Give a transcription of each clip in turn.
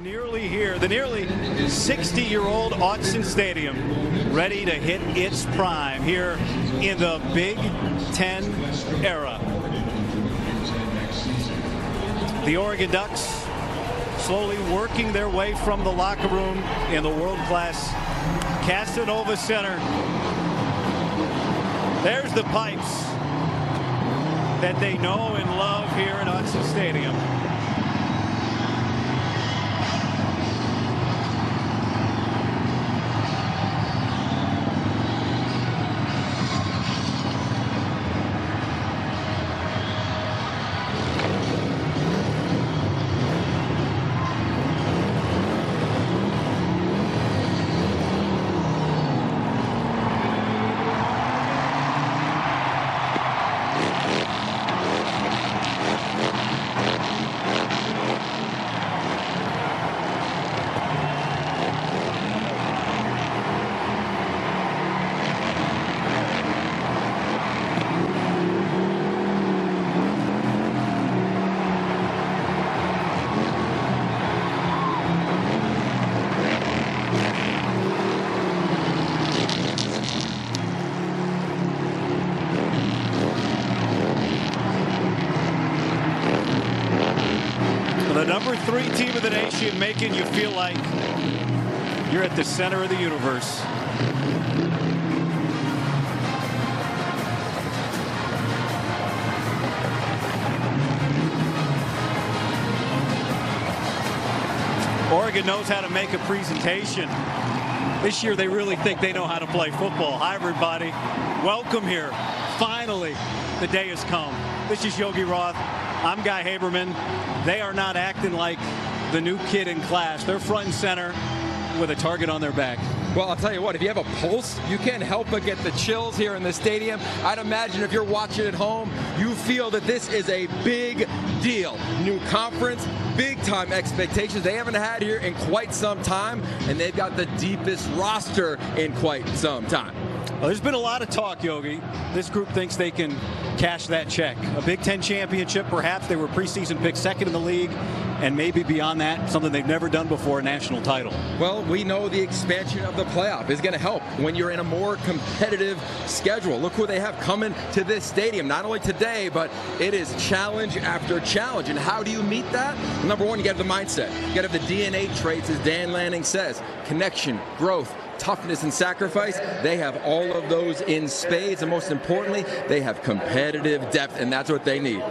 Nearly here, the nearly 60-year-old Autzen Stadium, ready to hit its prime here in the Big Ten era. The Oregon Ducks slowly working their way from the locker room in the world-class Casanova Center. There's the pipes that they know and love here in Autzen Stadium. The number 3 team of the nation, making you feel like you're at the center of the universe. Oregon knows how to make a presentation. This year they really think they know how to play football. Hi everybody, welcome here. Finally, the day has come. This is Yogi Roth. I'm Guy Haberman. They are not acting like the new kid in class. They're front and center with a target on their back. Well, I'll tell you what, if you have a pulse, you can't help but get the chills here in the stadium. I'd imagine if you're watching at home, you feel that this is a big deal. New conference, big-time expectations they haven't had here in quite some time, and they've got the deepest roster in quite some time. Well, there's been a lot of talk, Yogi. This group thinks they can cash that check. A Big Ten championship, perhaps. They were preseason picked second in the league, and maybe beyond that, something they've never done before, a national title. Well, we know the expansion of the playoff is going to help when you're in a more competitive schedule. Look who they have coming to this stadium, not only today, but it is challenge after challenge. And how do you meet that? Well, number one, you got to have the mindset. You got to have the DNA traits, as Dan Lanning says. Connection, growth, toughness, and sacrifice. They have all of those in spades, and most importantly, they have competitive depth, and that's what they need.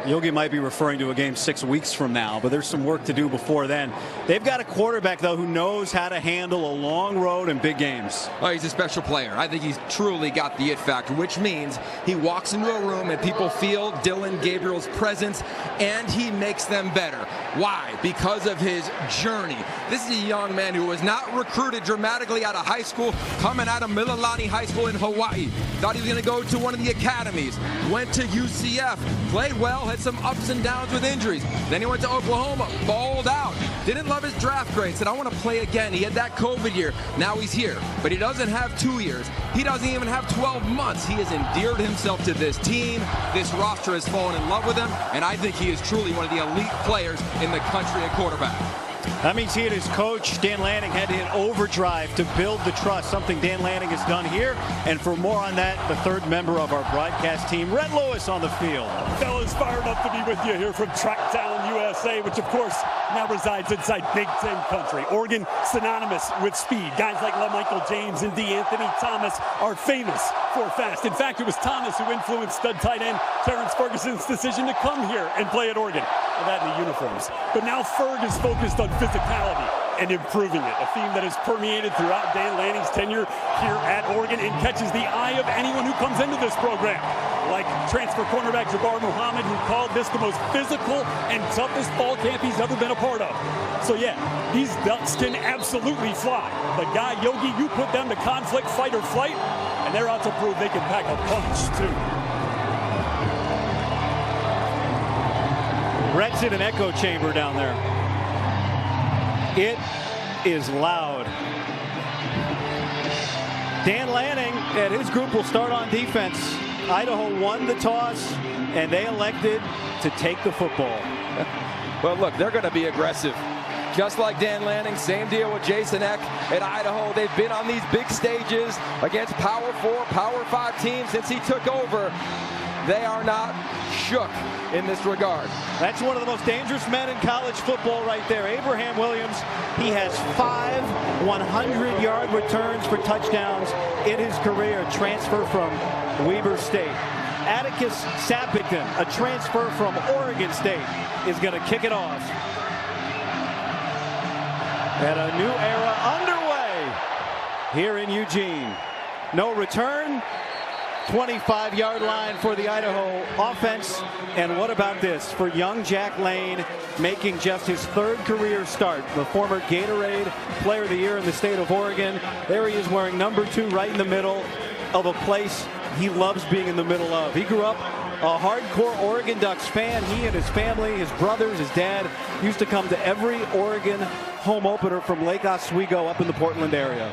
Yogi might be referring to a game 6 weeks from now, but there's some work to do before then. They've got a quarterback, though, who knows how to handle a long road in big games. Oh, he's a special player. I think he's truly got the it factor, which means he walks into a room and people feel Dylan Gabriel's presence, and he makes them better. Why? Because of his journey. This is a young man who was not recruited dramatically out of high school, coming out of Mililani High School in Hawaii. Thought he was going to go to one of the academies. Went to UCF, played well, had some ups and downs with injuries. Then he went to Oklahoma, balled out. Didn't love his draft grade, said, I want to play again. He had that COVID year. Now he's here. But he doesn't have 2 years. He doesn't even have 12 months. He has endeared himself to this team. This roster has fallen in love with him, and I think he is truly one of the elite players in the country at quarterback. That means he and his coach, Dan Lanning, had to hit overdrive to build the trust, something Dan Lanning has done here. And for more on that, the third member of our broadcast team, Rhett Lewis, on the field. Fellas, fired up to be with you here from Tracktown, USA, which, of course, now resides inside Big Ten country. Oregon, synonymous with speed. Guys like LaMichael James and DeAnthony Thomas are famous for fast. In fact, it was Thomas who influenced stud tight end Terrence Ferguson's decision to come here and play at Oregon. Well, that in the uniforms. But now Ferg is focused on physicality and improving it, a theme that has permeated throughout Dan Lanning's tenure here at Oregon and catches the eye of anyone who comes into this program, like transfer cornerback Jabbar Muhammad, who called this the most physical and toughest fall camp he's ever been a part of. So yeah, these Ducks can absolutely fly. But Guy, Yogi, you put them to conflict, fight or flight, and they're out to prove they can pack a punch too. Rhett's in an echo chamber down there. It is loud. Dan Lanning and his group will start on defense. Idaho won the toss, and they elected to take the football. Well, look, they're going to be aggressive. Just like Dan Lanning, same deal with Jason Eck at Idaho. They've been on these big stages against Power 4, Power 5 teams since he took over. They are not shook in this regard. That's one of the most dangerous men in college football right there. Abraham Williams, he has 5 100-yard returns for touchdowns in his career. Transfer from Weber State. Atticus Sappington, a transfer from Oregon State, is going to kick it off. And a new era underway here in Eugene. No return. 25-yard line for the Idaho offense. And what about this for young Jack Lane, making just his 3rd career start, the former Gatorade Player of the Year in the state of Oregon. There he is wearing number 2 right in the middle of a place he loves being in the middle of. He grew up a hardcore Oregon Ducks fan. He and his family, his brothers, his dad used to come to every Oregon home opener from Lake Oswego up in the Portland area.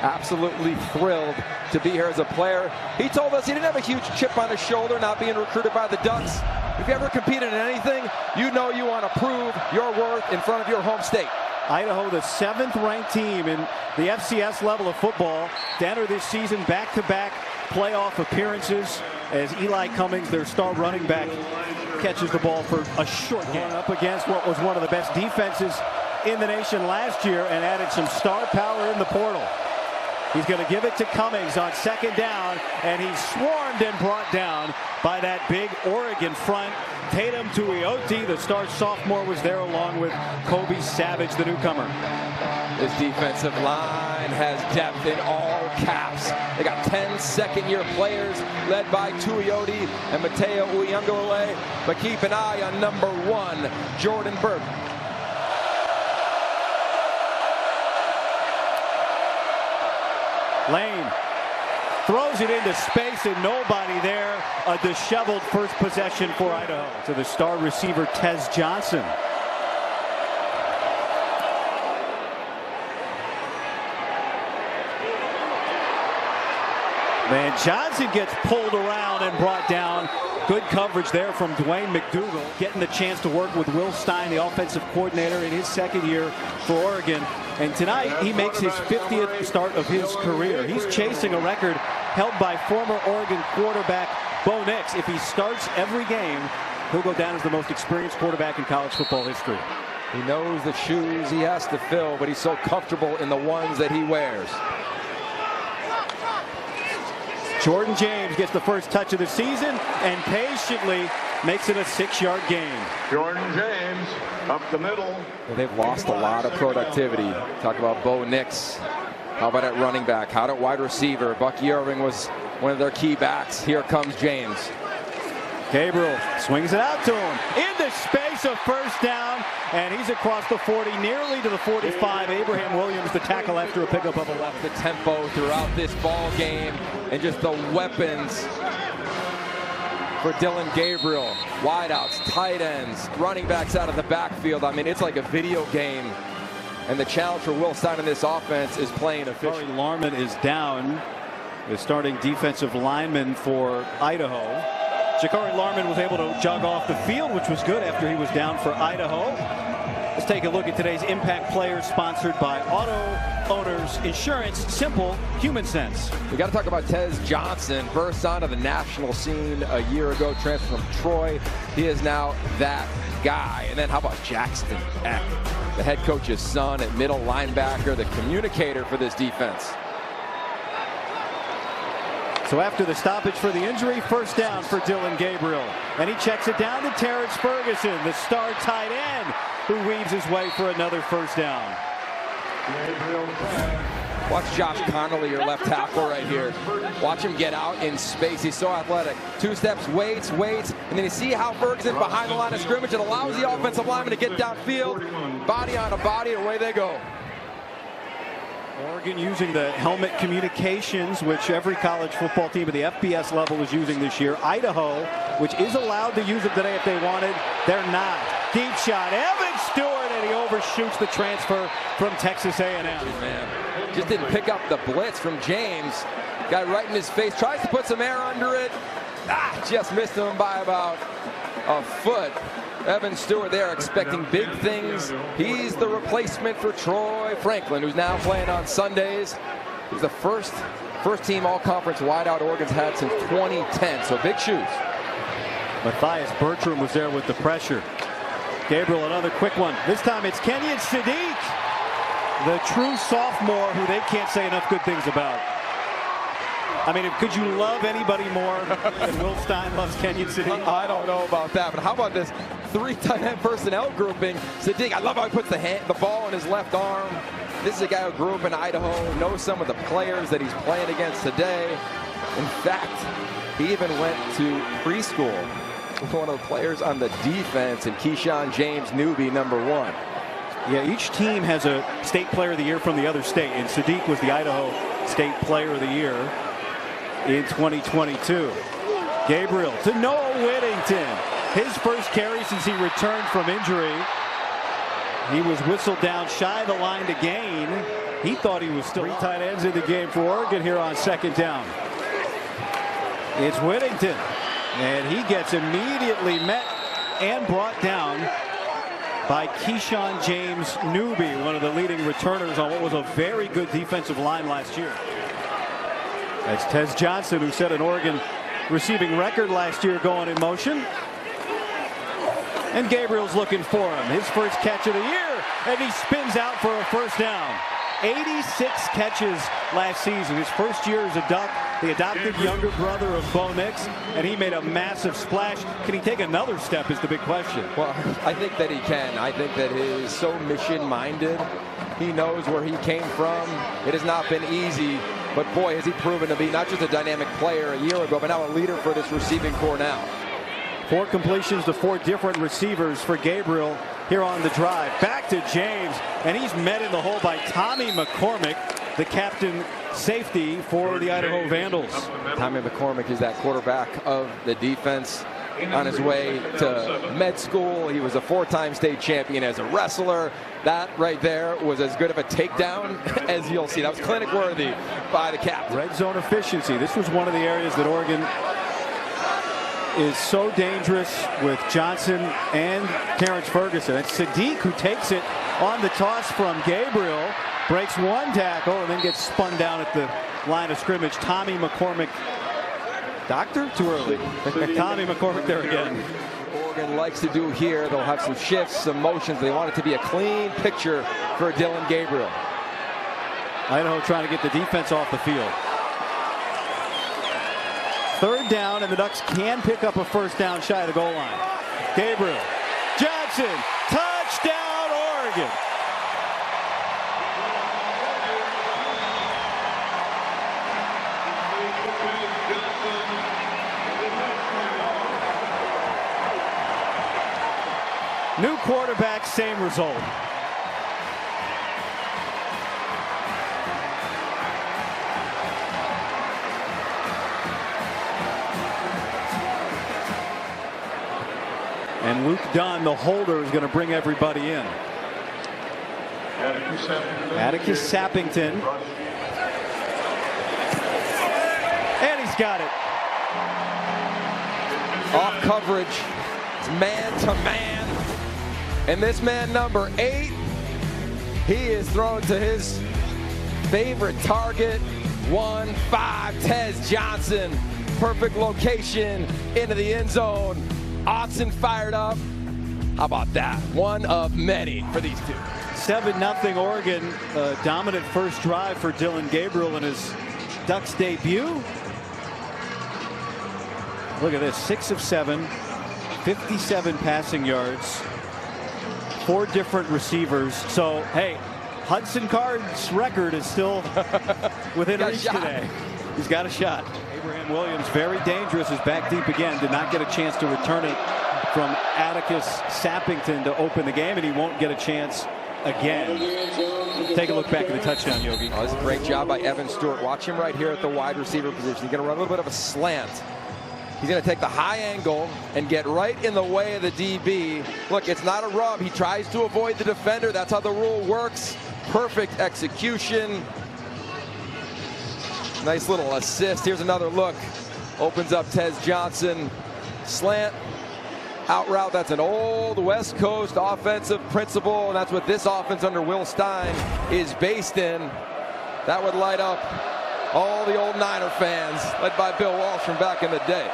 Absolutely thrilled to be here as a player. He told us he didn't have a huge chip on his shoulder not being recruited by the Ducks. If you ever competed in anything, you know you want to prove your worth in front of your home state. Idaho, the 7th ranked team in the FCS level of football, to enter this season back-to-back playoff appearances as Eli Cummings, their star running back, catches the ball for a short game up against what was one of the best defenses in the nation last year and added some star power in the portal. He's going to give it to Cummings on 2nd down, and he's swarmed and brought down by that big Oregon front. Tatum Tuioti, the star sophomore, was there along with Kobe Savage, the newcomer. This defensive line has depth in all caps. They got 10 second-year players led by Tuioti and Mateo Uyunglele, but keep an eye on number 1, Jordan Burke. Lane throws it into space and nobody there. A disheveled first possession for Idaho to the star receiver Tez Johnson. Man, Johnson gets pulled around and brought down. Good coverage there from Dwayne McDougal, getting the chance to work with Will Stein, the offensive coordinator, in his 2nd year for Oregon. And tonight he makes his 50th start of his career. He's chasing a record held by former Oregon quarterback Bo Nix. If he starts every game, he'll go down as the most experienced quarterback in college football history. He knows the shoes he has to fill, but he's so comfortable in the ones that he wears. Jordan James gets the first touch of the season and patiently makes it a 6-yard gain. Jordan James up the middle. Well, they've lost a lot of productivity. Talk about Bo Nix. How about at running back? How about wide receiver? Bucky Irving was one of their key backs. Here comes James. Gabriel swings it out to him into space, a first down, and he's across the 40, nearly to the 45. Abraham Williams, the tackle after a pickup of 11. The tempo throughout this ball game and just the weapons for Dillon Gabriel. Wideouts, tight ends, running backs out of the backfield. I mean, it's like a video game. And the challenge for Will Stein in this offense is playing efficient. Larman is down, the starting defensive lineman for Idaho. Jakari Larman was able to jog off the field, which was good after he was down for Idaho. Let's take a look at today's Impact Players, sponsored by Auto Owners Insurance. Simple, human sense. We got to talk about Tez Johnson. Burst onto the national scene a year ago, transferred from Troy. He is now that guy. And then how about Jackson Eck, the head coach's son at middle linebacker, the communicator for this defense. So after the stoppage for the injury, first down for Dillon Gabriel. And he checks it down to Terrence Ferguson, the star tight end, who weaves his way for another first down. Watch Josh Connolly, your left tackle right here. Watch him get out in space. He's so athletic. 2 steps, waits, and then you see how Ferguson behind the line of scrimmage. It allows the offensive lineman to get downfield. Body on a body, away they go. Oregon using the helmet communications, which every college football team at the FBS level is using this year. Idaho, which is allowed to use it today if they wanted, they're not. Deep shot, Evan Stewart, and he overshoots the transfer from Texas A&M. Man, just didn't pick up the blitz from James. Guy right in his face, tries to put some air under it. Just missed him by about a foot. Evan Stewart, they are expecting big things. He's the replacement for Troy Franklin, who's now playing on Sundays. He's the first team all-conference wideout Oregon's had since 2010, so big shoes. Matthias Bertram was there with the pressure. Gabriel, another quick one. This time it's Kenyon Sadiq, the true sophomore who they can't say enough good things about. I mean, could you love anybody more than Will Stein loves Kenyon Sadiq? I don't know about that, but how about this 3 tight end personnel grouping? Sadiq, I love how he puts the ball in his left arm. This is a guy who grew up in Idaho, knows some of the players that he's playing against today. In fact, he even went to preschool with one of the players on the defense, and Keyshawn James Newby, #1. Yeah, each team has a state player of the year from the other state, and Sadiq was the Idaho State Player of the Year in 2022. Gabriel to Noah Whittington. His first carry since he returned from injury. He was whistled down shy of the line to gain. He thought he was still 3 tight ends in the game for Oregon here on 2nd down. It's Whittington, and he gets immediately met and brought down by Keyshawn James Newby, one of the leading returners on what was a very good defensive line last year. That's Tez Johnson, who set an Oregon receiving record last year, going in motion. And Gabriel's looking for him. His first catch of the year, and he spins out for a 1st down. 86 catches last season. His first year as a Duck, the adopted younger brother of Bo Nix, and he made a massive splash. Can he take another step is the big question. Well, I think that he can. I think that he is so mission-minded. He knows where he came from. It has not been easy, but boy, has he proven to be not just a dynamic player a year ago, but now a leader for this receiving corps now. 4 completions to 4 different receivers for Gabriel here on the drive. Back to James, and he's met in the hole by Tommy McCormick, the captain safety for the Idaho Vandals. Tommy McCormick is that quarterback of the defense on his way to med school. He was a 4-time state champion as a wrestler. That right there was as good of a takedown as you'll see. That was clinic worthy by the captain. Red zone efficiency. This was one of the areas that Oregon is so dangerous with Johnson and Terrence Ferguson. It's Sadiq who takes it on the toss from Gabriel, breaks 1 tackle, and then gets spun down at the line of scrimmage. Tommy McCormick. Doctor? Too early. Tommy McCormick there again. Oregon likes to do here. They'll have some shifts, some motions. They want it to be a clean picture for Dillon Gabriel. Idaho trying to get the defense off the field. 3rd down, and the Ducks can pick up a 1st down shy of the goal line. Gabriel, Johnson, touchdown Oregon. New quarterback, same result. And Luke Dunn, the holder, is going to bring everybody in. Atticus Sappington. And he's got it. Off coverage. It's man to man. And this man, number 8, he is thrown to his favorite target. 1-5, Tez Johnson. Perfect location into the end zone. Autzen fired up. How about that? One of many for these two. 7-0 Oregon. Dominant first drive for Dillon Gabriel in his Ducks debut. Look at this, 6 of 7, 57 passing yards, 4 different receivers. So, hey, Hudson Card's record is still within reach today. He's got a shot. Abraham Williams, very dangerous, is back deep again. Did not get a chance to return it from Atticus Sappington to open the game, and he won't get a chance again. Take a look back at the touchdown, Yogi. Oh, this is a great job by Evan Stewart. Watch him right here at the wide receiver position. He's going to run a little bit of a slant. He's going to take the high angle and get right in the way of the DB. Look, it's not a rub. He tries to avoid the defender. That's how the rule works. Perfect execution. Nice little assist. Here's another look. Opens up Tez Johnson. Slant. out route. That's an old West Coast offensive principle, and that's what this offense under Will Stein is based in. That would light up all the old Niner fans, led by Bill Walsh from back in the day.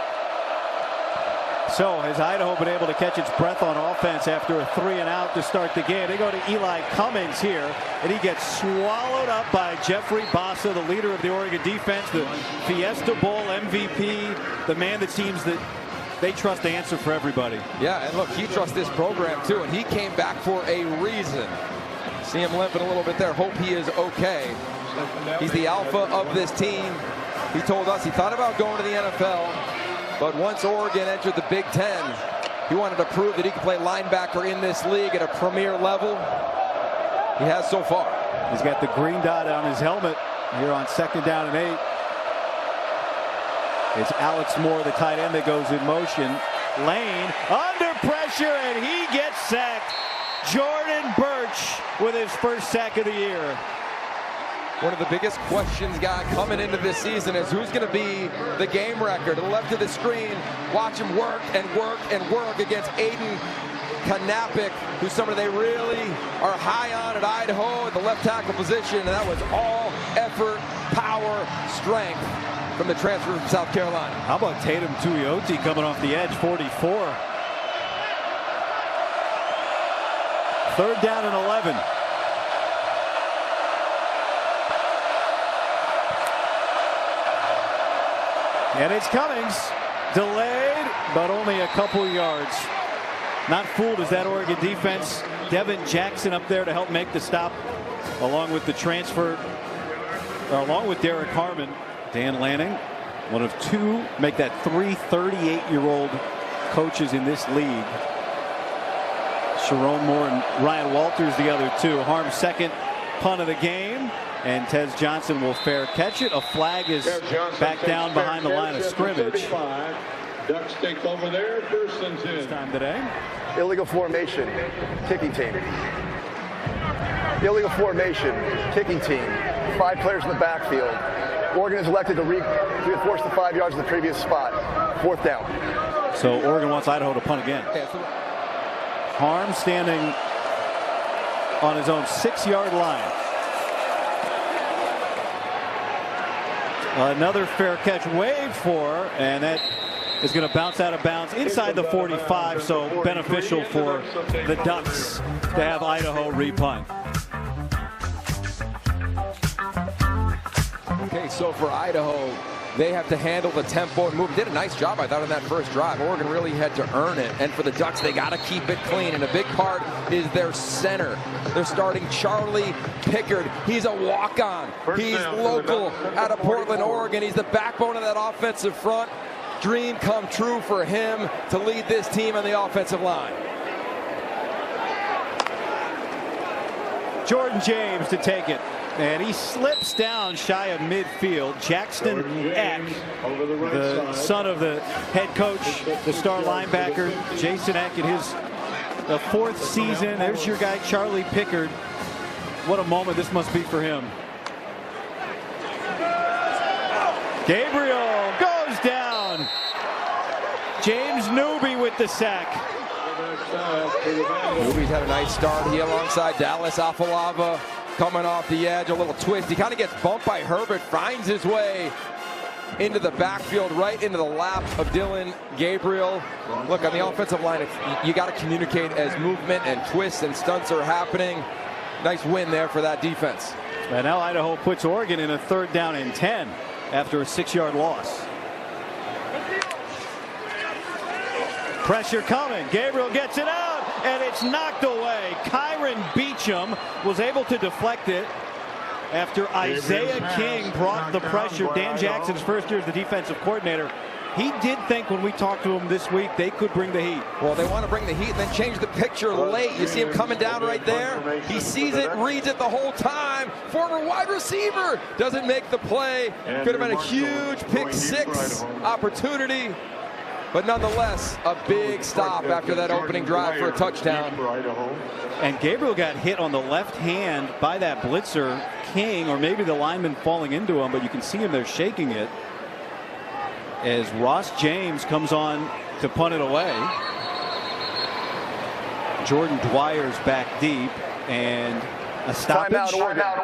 So has Idaho been able to catch its breath on offense after a 3-and-out to start the game? They go to Eli Cummings here, and he gets swallowed up by Jeffrey Bassa, the leader of the Oregon defense, the Fiesta Bowl MVP, the man that seems that they trust to answer for everybody. Yeah, and look, he trusts this program too, and he came back for a reason. See him limping a little bit there. Hope he is okay. He's the alpha of this team. He told us he thought about going to the NFL, but once Oregon entered the Big Ten, he wanted to prove that he could play linebacker in this league at a premier level. He has so far. He's got the green dot on his helmet here on 2nd down and 8. It's Alex Moore, the tight end, that goes in motion. Lane under pressure, and he gets sacked. Jordan Birch with his first sack of the year. One of the biggest questions, guy, coming into this season is who's going to be the game record. To the left of the screen, watch him work and work and work against Aiden Kanapik, who's somebody they really are high on at Idaho at the left tackle position, and that was all effort, power, strength from the transfer from South Carolina. How about Tatum Tuioti coming off the edge, 44. 3rd down and 11. And it's Cummings, delayed, but only a couple yards. Not fooled as that Oregon defense. Devin Jackson up there to help make the stop, along with the transfer, along with Derek Harmon. Dan Lanning, one of 2, make that 3 38-year-old coaches in this league. Sharon Moore and Ryan Walters the other 2. Harm's 2nd punt of the game. And Tez Johnson will fair catch it. A flag is back down behind the line of scrimmage. Ducks take over there, 1st and 10. This time today. Illegal formation, kicking team. Illegal formation, kicking team. 5 players in the backfield. Oregon is elected to reinforce the 5 yards of the previous spot. 4th down. So Oregon wants Idaho to punt again. Harm standing on his own 6-yard line. Another fair catch waved for, and that is going to bounce out of bounds inside the 45, so beneficial for the Ducks to have Idaho repunt. Okay, so for Idaho, they have to handle the tempo and move. Did a nice job, I thought, on that first drive. Oregon really had to earn it. And for the Ducks, they got to keep it clean. And a big part is their center. They're starting Charlie Pickard. He's a walk-on. He's local out of Portland, Oregon. He's the backbone of that offensive front. Dream come true for him to lead this team on the offensive line. Jordan James to take it. And he slips down shy of midfield. Jackson Eck, the son of the head coach, the star linebacker, Jason Eck, in his 4th season. There's your guy, Charlie Pickard. What a moment this must be for him. Gabriel goes down. James Newby with the sack. Newby's had a nice start here alongside Dallas Afalava. Coming off the edge, a little twist. He kind of gets bumped by Herbert, finds his way into the backfield, right into the lap of Dylan Gabriel. Look, on the offensive line, you got to communicate as movement and twists and stunts are happening. Nice win there for that defense. And now Idaho puts Oregon in a 3rd down and 10 after a 6-yard loss. Pressure coming. Gabriel gets it out. And it's knocked away. Kyron Beecham was able to deflect it after Isaiah King brought the pressure. Dan Jackson's first year as the defensive coordinator. He did think when we talked to him this week they could bring the heat. Well, they want to bring the heat and then change the picture late. You see him coming down right there. He sees it, reads it the whole time. Former wide receiver doesn't make the play. Could have been a huge pick 6 opportunity. But nonetheless, a big stop after that opening drive for a touchdown. And Gabriel got hit on the left hand by that blitzer, King, or maybe the lineman falling into him, but you can see him there shaking it as Ross James comes on to punt it away. Jordan Dwyer's back deep, and a stoppage. Timeout,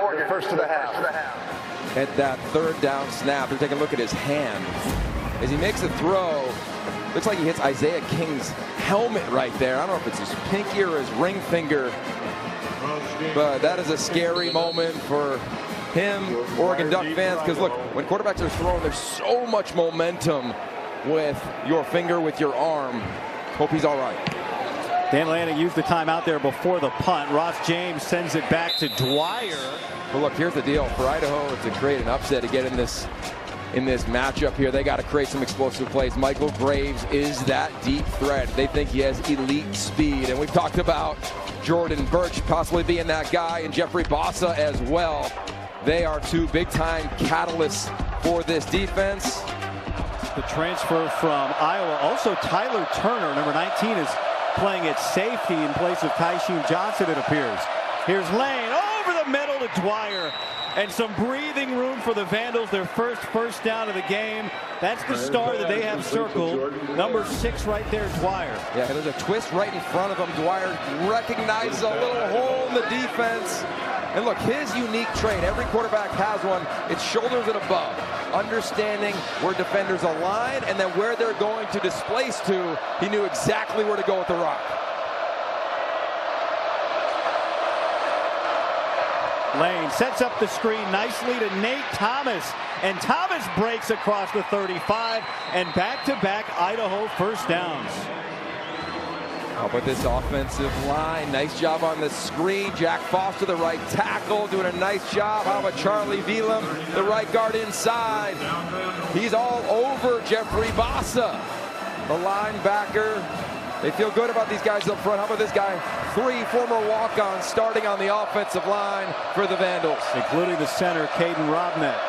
Oregon. First to the half. At that third down snap, we're taking a look at his hand as he makes a throw. Looks like he hits Isaiah King's helmet right there. I don't know if it's his pinky or his ring finger, but that is a scary moment for him, Oregon Duck fans, because look, when quarterbacks are throwing, there's so much momentum with your finger, with your arm. Hope he's all right. Dan Lanning used the timeout there before the punt. Ross James sends it back to Dwyer. But look, here's the deal. For Idaho to create an upset, to get in this matchup here, they got to create some explosive plays. Michael Graves is that deep threat. They think he has elite speed. And we've talked about Jordan Birch possibly being that guy, and Jeffrey Bossa as well. They are two big-time catalysts for this defense. The transfer from Iowa. Also, Tyler Turner, number 19, is playing at safety in place of Tysheen Johnson, it appears. Here's Lane over the middle to Dwyer. And some breathing room for the Vandals, their first down of the game. That's the star that they have circled. Number 6 right there, Dwyer. Yeah, there's a twist right in front of him. Dwyer recognizes a little hole in the defense. And look, his unique trait, every quarterback has one, it's shoulders and above. Understanding where defenders align and then where they're going to displace to. He knew exactly where to go with the rock. Lane sets up the screen nicely to Nate Thomas, and Thomas breaks across the 35, and back-to-back Idaho first downs. How about this offensive line? Nice job on the screen. Jack Foster, the right tackle, doing a nice job. How about Charlie Velam, the right guard inside? He's all over Jeffrey Bossa, the linebacker. They feel good about these guys up front. How about this guy? 3 former walk-ons starting on the offensive line for the Vandals, including the center, Caden Robnett.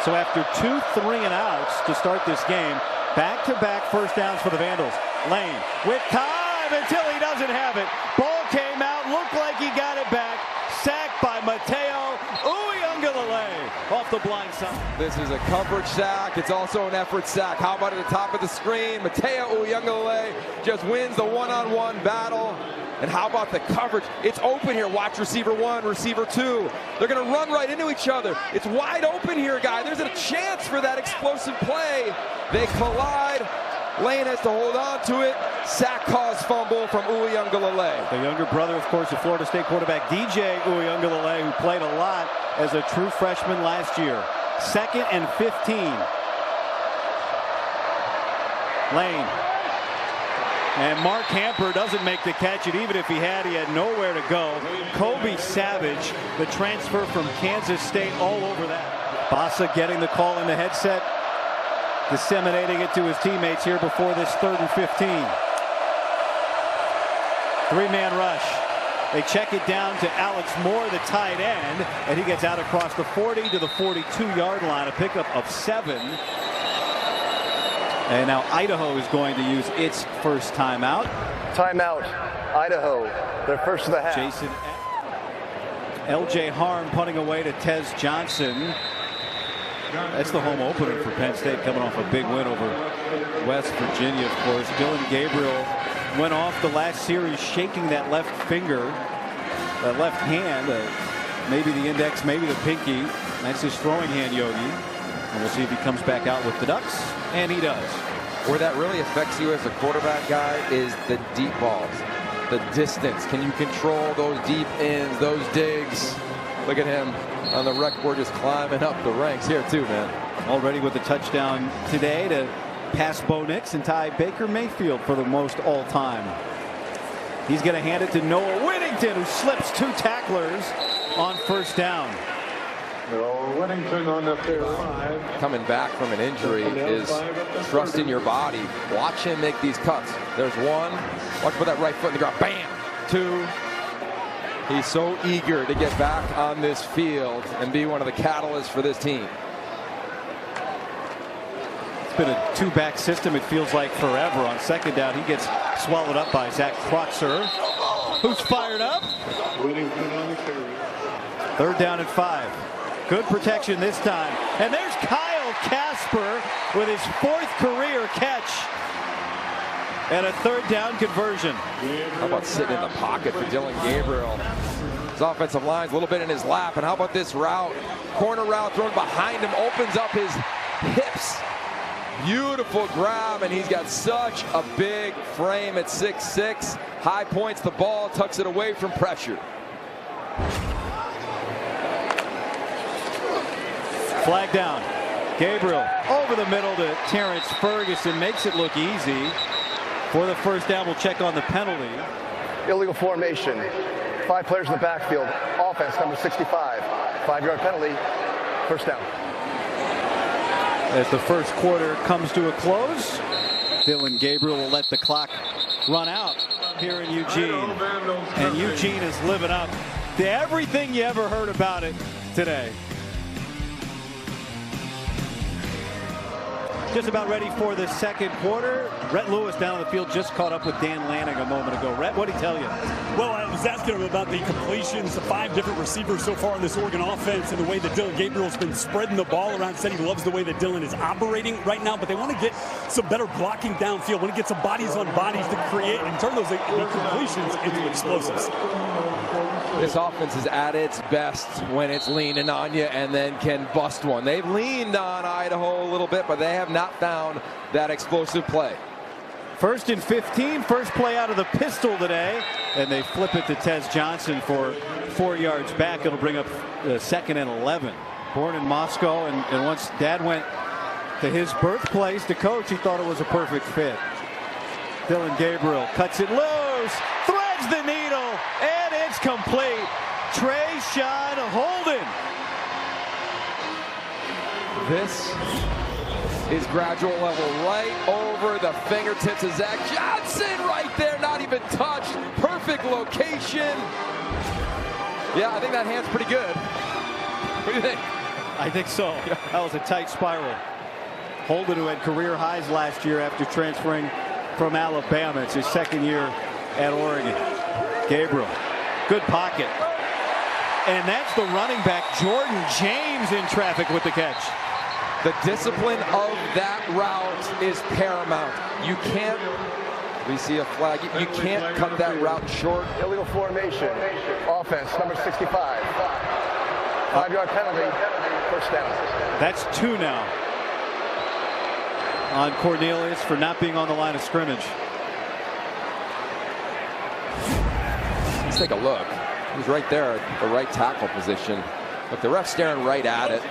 So after 2 3-and-outs to start this game, back-to-back first downs for the Vandals. Lane with time until he doesn't have it. Ball came out, looked like he got it back. Sacked by Mateo Uiagalelei off the blind side. This is a coverage sack. It's also an effort sack. How about at the top of the screen? Mateo Uiagalelei just wins the one-on-one battle. And how about the coverage? It's open here. Watch receiver 1, receiver 2. They're going to run right into each other. It's wide open here, guy. There's a chance for that explosive play. They collide. Lane has to hold on to it. Sack cause fumble from Uiagalelei. The younger brother, of course, of Florida State quarterback DJ Uiagalelei, who played a lot as a true freshman last year. 2nd and 15. Lane. And Mark Hamper doesn't make the catch, and even if he had nowhere to go. Kobe Savage, the transfer from Kansas State, all over that. Bossa getting the call in the headset, disseminating it to his teammates here before this 3rd and 15. 3-man rush. They check it down to Alex Moore, the tight end, and he gets out across the 40 to the 42-yard line, a pickup of 7. And now Idaho is going to use its first timeout. Timeout, Idaho. They're first to the half. Jason L.J. Harm punting away to Tez Johnson. That's the home opener for Penn State, coming off a big win over West Virginia, of course. Dylan Gabriel went off the last series shaking that left finger, that left hand, maybe the index, maybe the pinky. That's his throwing hand, Yogi. And we'll see if he comes back out with the Ducks, and he does. Where that really affects you as a quarterback guy is the deep balls, the distance. Can you control those deep ends, those digs? Look at him on the rec board, just climbing up the ranks here too, man. Already with the touchdown today to pass Bo Nix and tie Baker Mayfield for the most all-time. He's going to hand it to Noah Whittington, who slips 2 tacklers on first down. Whittington on the 5. Coming back from an injury is trusting your body. Watch him make these cuts. There's 1. Watch put that right foot in the ground. Bam! 2. He's so eager to get back on this field and be one of the catalysts for this team. It's been a 2-back system, it feels like forever. On second down, he gets swallowed up by Zach Kreutzer, who's fired up. Whittington on the carry. 3rd down and 5. Good protection this time. And there's Kyle Casper with his 4th career catch. And a third down conversion. How about sitting in the pocket for Dillon Gabriel? His offensive line's a little bit in his lap. And how about this route? Corner route thrown behind him, opens up his hips. Beautiful grab, and he's got such a big frame at 6'6". High points the ball, tucks it away from pressure. Flag down. Gabriel over the middle to Terrence Ferguson, makes it look easy. For the first down, we'll check on the penalty. Illegal formation. 5 players in the backfield. Offense, number 65. 5-yard penalty. First down. As the first quarter comes to a close, Dillon Gabriel will let the clock run out here in Eugene. And Eugene is living up to everything you ever heard about it today. Just about ready for the second quarter. Rhett Lewis down on the field just caught up with Dan Lanning a moment ago. Rhett, what did he tell you? Well, I was asking him about the completions, the 5 different receivers so far in this Oregon offense, and the way that Dillon Gabriel's been spreading the ball around. Said he loves the way that Dillon is operating right now, but they want to get some better blocking downfield. Want to get some bodies on bodies to create and turn those completions into explosives. This offense is at its best when it's leaning on you and then can bust one. They've leaned on Idaho a little bit, but they have not found that explosive play. 1st and 15, first play out of the pistol today, and they flip it to Tez Johnson for 4 yards back. It'll bring up 2nd and 11. Born in Moscow, and once Dad went to his birthplace to coach, he thought it was a perfect fit. Dillon Gabriel cuts it loose, threads the needle, and it's complete. Trayshawn Holden. This is gradual level right over the fingertips of Zach Johnson right there, not even touched. Perfect location. Yeah, I think that hand's pretty good. What do you think? I think so. That was a tight spiral. Holden, who had career highs last year after transferring from Alabama. It's his second year at Oregon. Gabriel, good pocket. And that's the running back, Jordan James, in traffic with the catch. The discipline of that route is paramount. You can't, we see a flag, you can't cut that route short. Illegal formation. Offense, number 65. 5-yard penalty. First down. That's 2 now on Cornelius for not being on the line of scrimmage. Let's take a look. He's right there at the right tackle position. But the ref's staring right at it.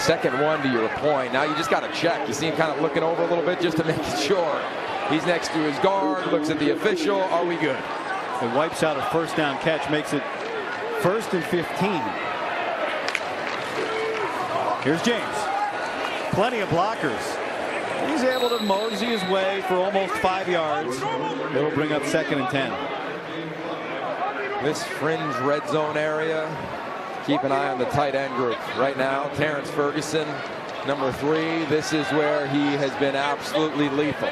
2nd one to your point. Now you just got to check. You see him kind of looking over a little bit just to make sure. He's next to his guard, looks at the official. Are we good? It wipes out a first down catch, makes it 1st and 15. Here's James. Plenty of blockers. He's able to mosey his way for almost 5 yards. It'll bring up 2nd and 10. This fringe red zone area. Keep an eye on the tight end group. Right now, Terrence Ferguson, number 3. This is where he has been absolutely lethal.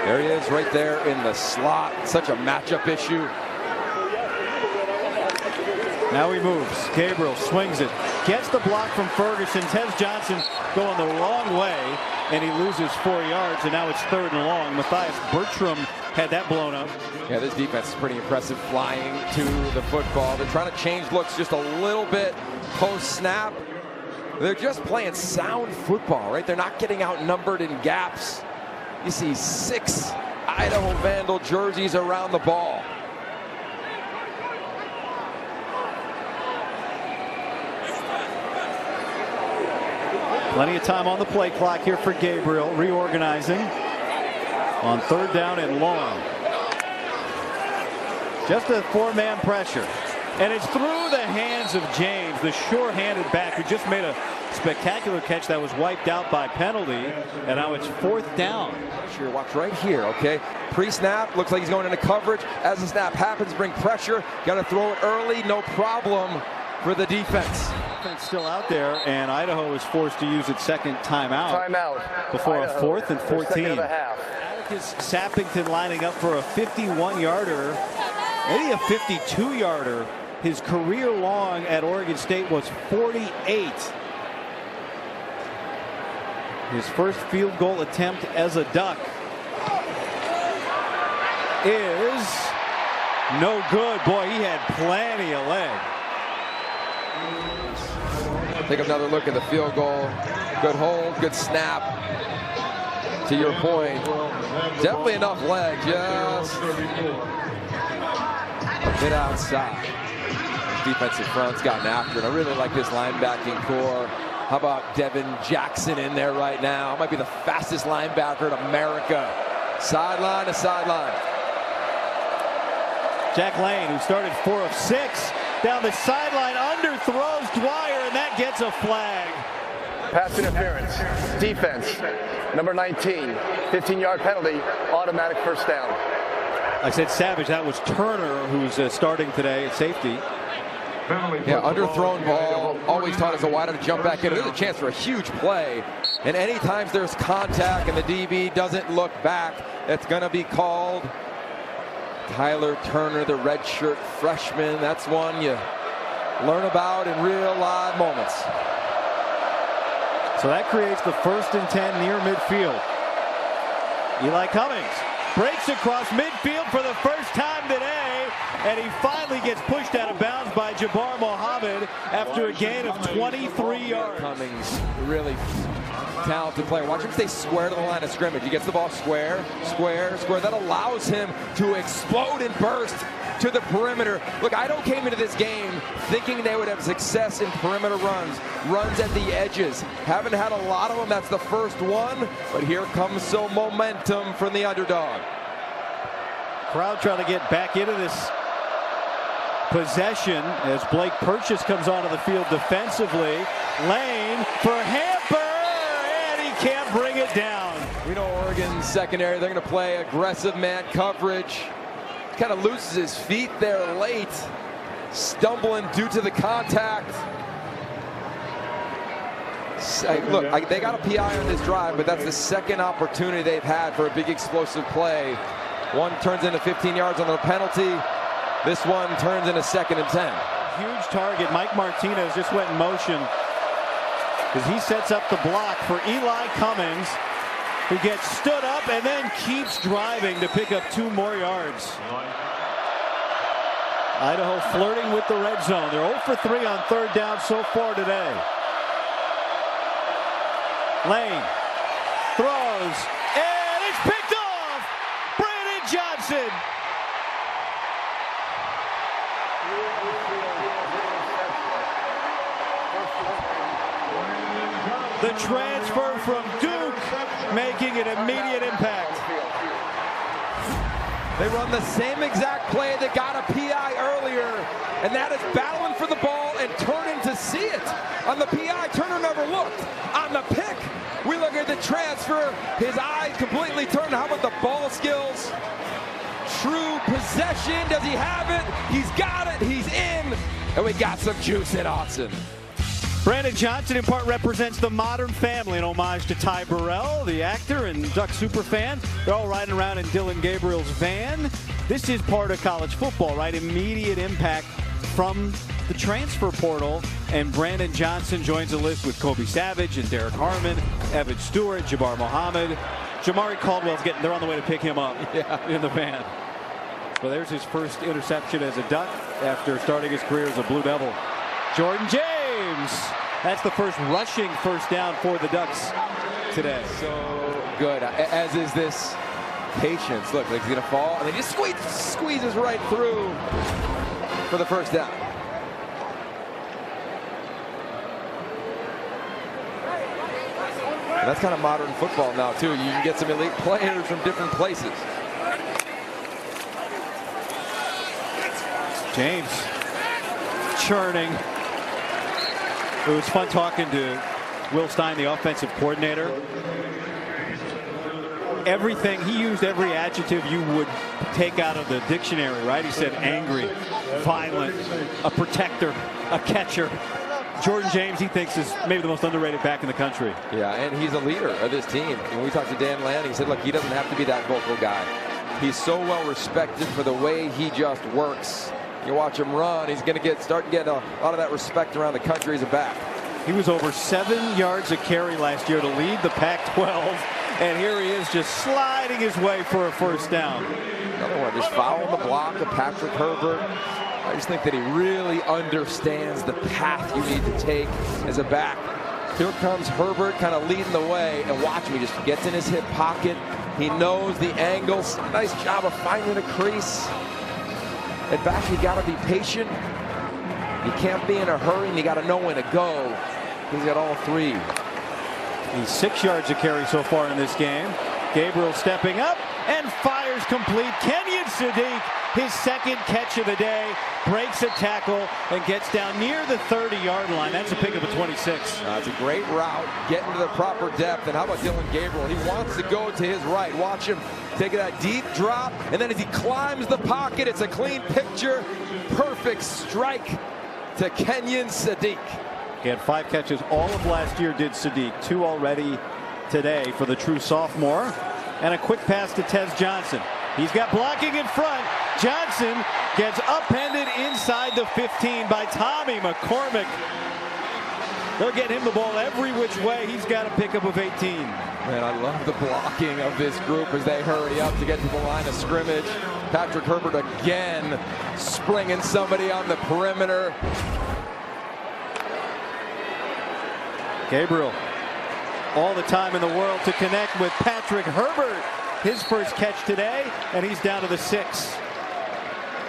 There he is right there in the slot. Such a matchup issue. Now he moves. Gabriel swings it. Gets the block from Ferguson. Tez Johnson going the wrong way, and he loses 4 yards, and now it's 3rd and long. Matthias Bertram had that blown up. Yeah, this defense is pretty impressive, flying to the football. They're trying to change looks just a little bit post-snap. They're just playing sound football, right? They're not getting outnumbered in gaps. You see 6 Idaho Vandal jerseys around the ball. Plenty of time on the play clock here for Gabriel, reorganizing on 3rd down and long. Just a 4-man pressure. And it's through the hands of James, the sure-handed back, who just made a spectacular catch that was wiped out by penalty. And now it's 4th down. Sure, watch right here, okay? Pre-snap, looks like he's going into coverage. As the snap happens, bring pressure. Got to throw it early, no problem for the defense. It's still out there, and Idaho is forced to use its 2nd timeout. Before Idaho, a 4th and 14. Atticus Sappington lining up for a 51-yarder, maybe a 52-yarder. His career long at Oregon State was 48. His first field goal attempt as a Duck is no good. Boy, he had plenty of leg. Take another look at the field goal. Good hold, good snap. To your point, definitely enough leg, just a bit outside. Defensive front's gotten after it. I really like this linebacking core. How about Devin Jackson in there right now? Might be the fastest linebacker in America. Sideline to sideline. Jack Lane, who started 4 of 6, down the sideline, underthrows Dwyer, and that gets a flag. Pass interference. Defense. Number 19. 15-yard penalty. Automatic first down. I said Savage. That was Turner, who's starting today at safety. Yeah, underthrown ball. Always taught as a wideout to jump back in. There's a chance for a huge play. And any times there's contact and the DB doesn't look back, it's going to be called. Tyler Turner, the redshirt freshman. That's one you learn about in real live moments. So that creates the 1st and 10 near midfield. Eli Cummings breaks across midfield for the first time today, and he finally gets pushed out of bounds by Jabbar Mohammed after a gain of 23 yards. Cummings, really talented player. Watch him stay square to the line of scrimmage. He gets the ball square, square, square. That allows him to explode and burst to the perimeter. Look, Idaho came into this game thinking they would have success in perimeter runs at the edges. Haven't had a lot of them. That's the first one, but here comes some momentum from the underdog. Crowd trying to get back into this possession as Blake Purchase comes onto the field defensively. Lane for Hamper, and he can't bring it down. We know Oregon's secondary, they're going to play aggressive man coverage. Kind of loses his feet there late, stumbling due to the contact. Look, they got a PI on this drive, but that's the second opportunity they've had for a big explosive play. One turns into 15 yards on the penalty. This one turns into 2nd and 10. Huge target. Mike Martinez just went in motion as he sets up the block for Eli Cummings, who gets stood up and then keeps driving to pick up 2 more yards. Idaho flirting with the red zone. They're 0 for 3 on 3rd down so far today. Lane throws, and it's picked off. Brandon Johnson. The transfer from Duke making an immediate impact. They run the same exact play that got a PI earlier, and that is battling for the ball and turning to see it. On the PI, Turner never looked. On the pick, we look at the transfer. His eyes completely turned. How about the ball skills? True possession. Does he have it? He's got it. He's in. And we got some juice in Austin. Brandon Johnson in part represents the Modern Family, in homage to Ty Burrell, the actor and Duck superfan. They're all riding around in Dylan Gabriel's van. This is part of college football, right? Immediate impact from the transfer portal. And Brandon Johnson joins the list with Kobe Savage and Derek Harmon, Evan Stewart, Jabbar Mohammed. Jamari Caldwell's they're on the way to pick him up in the van. Well, there's his first interception as a Duck after starting his career as a Blue Devil. Jordan James. That's the first rushing first down for the Ducks today. So good, as is this patience. Look, like he's going to fall, and then just squeezes right through for the first down. And that's kind of modern football now, too. You can get some elite players from different places. James churning. It was fun talking to Will Stein, the offensive coordinator. Everything, he used every adjective you would take out of the dictionary, right? He said angry, violent, a protector, a catcher. Jordan James, he thinks, is maybe the most underrated back in the country. Yeah, and he's a leader of this team. When we talked to Dan Lanning, he said, look, he doesn't have to be that vocal guy. He's so well respected for the way he just works. You watch him run, he's going to start getting a lot of that respect around the country as a back. He was over 7 yards a carry last year to lead the Pac-12. And here he is just sliding his way for a first down. Another one, just following the block of Patrick Herbert. I just think that he really understands the path you need to take as a back. Here comes Herbert kind of leading the way, and watch him, he just gets in his hip pocket. He knows the angles. Nice job of finding a crease. In fact, you got to be patient. You can't be in a hurry, and you got to know when to go. He's got all three. He's 6 yards a carry so far in this game. Gabriel stepping up and fires complete. Kenyon Sadiq, his second catch of the day, breaks a tackle and gets down near the 30-yard line. That's a pickup of 26. It's a great route, getting to the proper depth. And how about Dylan Gabriel? He wants to go to his right. Watch him take that deep drop, and then as he climbs the pocket, it's a clean picture. Perfect strike to Kenyon Sadiq. He had 5 catches all of last year, did Sadiq. 2 already today for the true sophomore. And a quick pass to Tez Johnson. He's got blocking in front. Johnson gets upended inside the 15 by Tommy McCormick. They'll get him the ball every which way. He's got a pickup of 18. Man, I love the blocking of this group as they hurry up to get to the line of scrimmage. Patrick Herbert again springing somebody on the perimeter. Gabriel, all the time in the world to connect with Patrick Herbert. His first catch today, and he's down to the 6.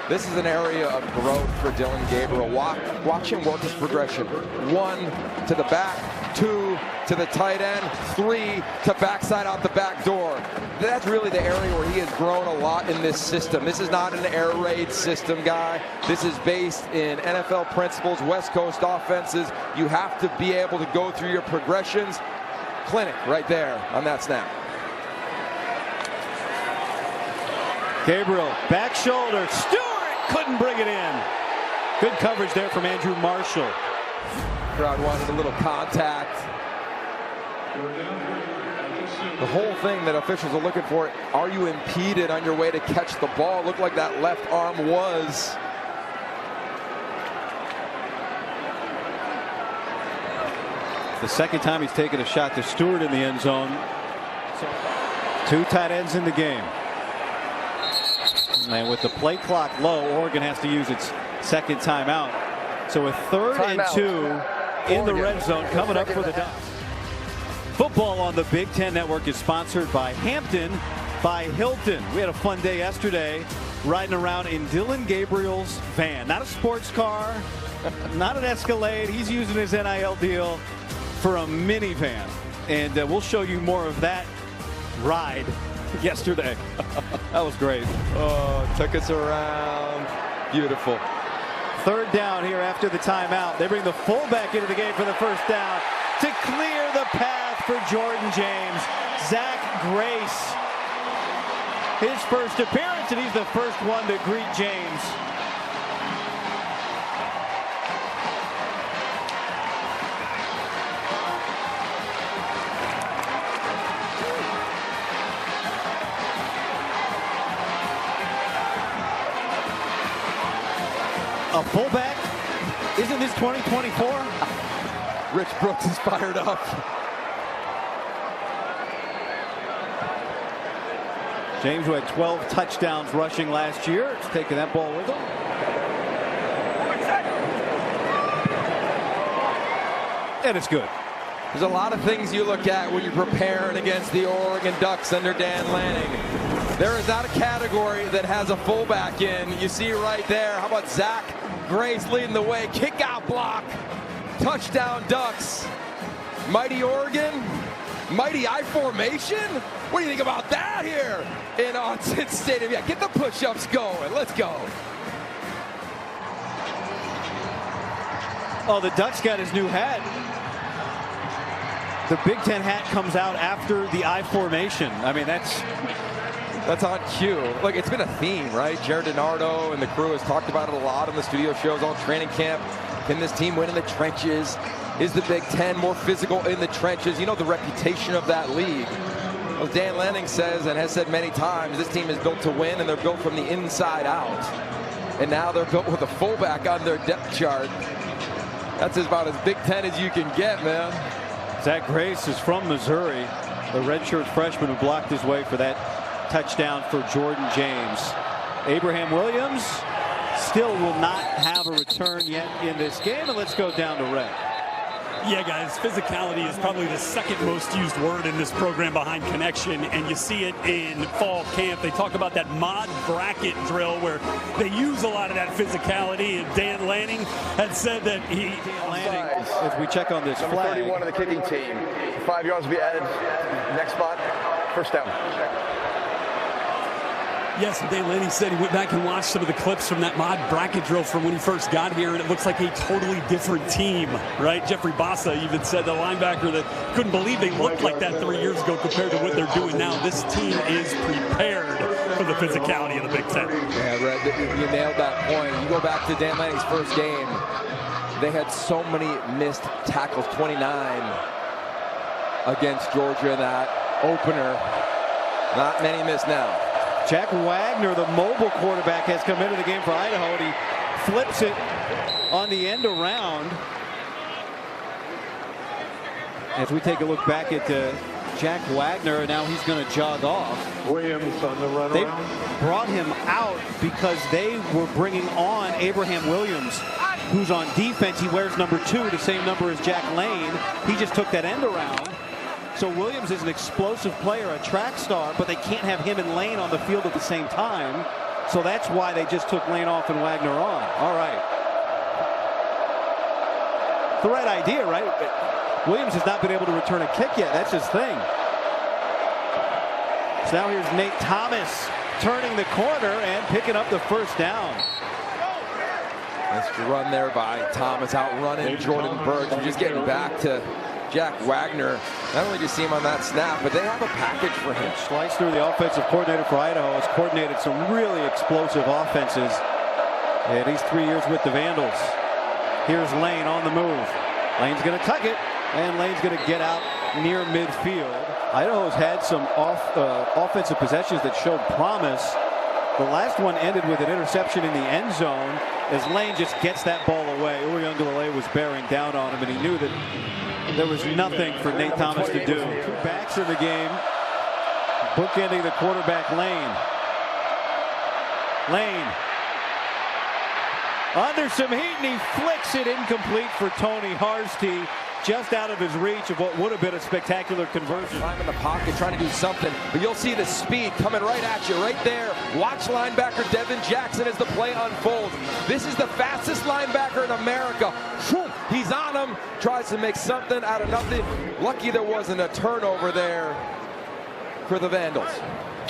This is an area of growth for Dylan Gabriel. Watch him work his progression. 1 to the back, 2 to the tight end, 3 to backside out the back door. That's really the area where he has grown a lot in this system. This is not an air raid system, guy. This is based in NFL principles, West Coast offenses. You have to be able to go through your progressions. Clinic right there on that snap. Gabriel, back shoulder. Stewart couldn't bring it in. Good coverage there from Andrew Marshall. Crowd wanted a little contact. The whole thing that officials are looking for, are you impeded on your way to catch the ball? Looked like that left arm was. The second time he's taken a shot to Stewart in the end zone. 2 tight ends in the game. And with the play clock low, Oregon has to use its second timeout. So a 3rd and 2 in the red zone coming up for the Ducks. Football on the Big Ten Network is sponsored by Hampton by Hilton. We had a fun day yesterday riding around in Dylan Gabriel's van. Not a sports car, not an Escalade. He's using his NIL deal for a minivan. And we'll show you more of that ride yesterday. That was great. Oh, took us around. Beautiful. 3rd down here after the timeout. They bring the fullback into the game for the first down to clear the path for Jordan James. Zach Grace, his first appearance, and he's the first one to greet James. A fullback? Isn't this 2024? Rich Brooks is fired up. James, who had 12 touchdowns rushing last year, is taking that ball with him. And it's good. There's a lot of things you look at when you're preparing against the Oregon Ducks under Dan Lanning. There is not a category that has a fullback in. You see right there. How about Zach Grace leading the way? Kick out block. Touchdown Ducks. Mighty Oregon. Mighty I formation. What do you think about that here in Autzen Stadium? Yeah, get the push-ups going. Let's go. Oh, the Ducks got his new hat. The Big Ten hat comes out after the I formation. I mean, that's on cue. Look, it's been a theme, right? Jared DiNardo and the crew has talked about it a lot on the studio shows, all training camp. Can this team win in the trenches? Is the Big Ten more physical in the trenches? You know the reputation of that league. As Dan Lanning says and has said many times, this team is built to win, and they're built from the inside out. And now they're built with a fullback on their depth chart. That's about as Big Ten as you can get, man. Zach Grace is from Missouri, the redshirt freshman who blocked his way for that touchdown for Jordan James. Abraham Williams still will not have a return yet in this game, and let's go down to red. Yeah, guys, physicality is probably the second most used word in this program behind connection, and you see it in fall camp. They talk about that mod bracket drill where they use a lot of that physicality, and Dan Lanning had said that as we check on this Number flag. 31 of the kicking team. 5 yards will be added. Next spot, first down. Yes, Dan Lanning said he went back and watched some of the clips from that mod bracket drill from when he first got here, and it looks like a totally different team, right? Jeffrey Bassa even said, the linebacker, that couldn't believe they looked like that 3 years ago compared to what they're doing now. This team is prepared for the physicality of the Big Ten. Yeah, Red, you nailed that point. You go back to Dan Lanning's first game. They had so many missed tackles, 29 against Georgia in that opener. Not many missed now. Jack Wagner, the mobile quarterback, has come into the game for Idaho, and he flips it on the end around. As we take a look back at Jack Wagner, now he's going to jog off. Williams on the run They around. brought him out because they were bringing on Abraham Williams, who's on defense. He wears number 2, the same number as Jack Lane. He just took that end around. So Williams is an explosive player, a track star, but they can't have him and Lane on the field at the same time. So that's why they just took Lane off and Wagner on. All right. The right idea, right? Williams has not been able to return a kick yet. That's his thing. So now here's Nate Thomas turning the corner and picking up the first down. Nice run there by Thomas, outrunning Jordan Burks. We're just getting back to Jack Wagner. Not only do you see him on that snap, but they have a package for him. Schleister, the offensive coordinator for Idaho, has coordinated some really explosive offenses. And he's 3 years with the Vandals. Here's Lane on the move. Lane's going to tuck it, and Lane's going to get out near midfield. Idaho's had some offensive possessions that showed promise. The last one ended with an interception in the end zone as Lane just gets that ball away. Uyunglele was bearing down on him, and he knew that there was nothing for Nate Thomas to do. 2 backs in the game, bookending the quarterback Lane. Lane under some heat, and he flicks it incomplete for Tony Harsty, just out of his reach of what would have been a spectacular conversion. Time in the pocket, trying to do something, but you'll see the speed coming right at you, right there. Watch linebacker Devin Jackson as the play unfolds. This is the fastest linebacker in America. He's on him, tries to make something out of nothing. Lucky there wasn't a turnover there for the Vandals.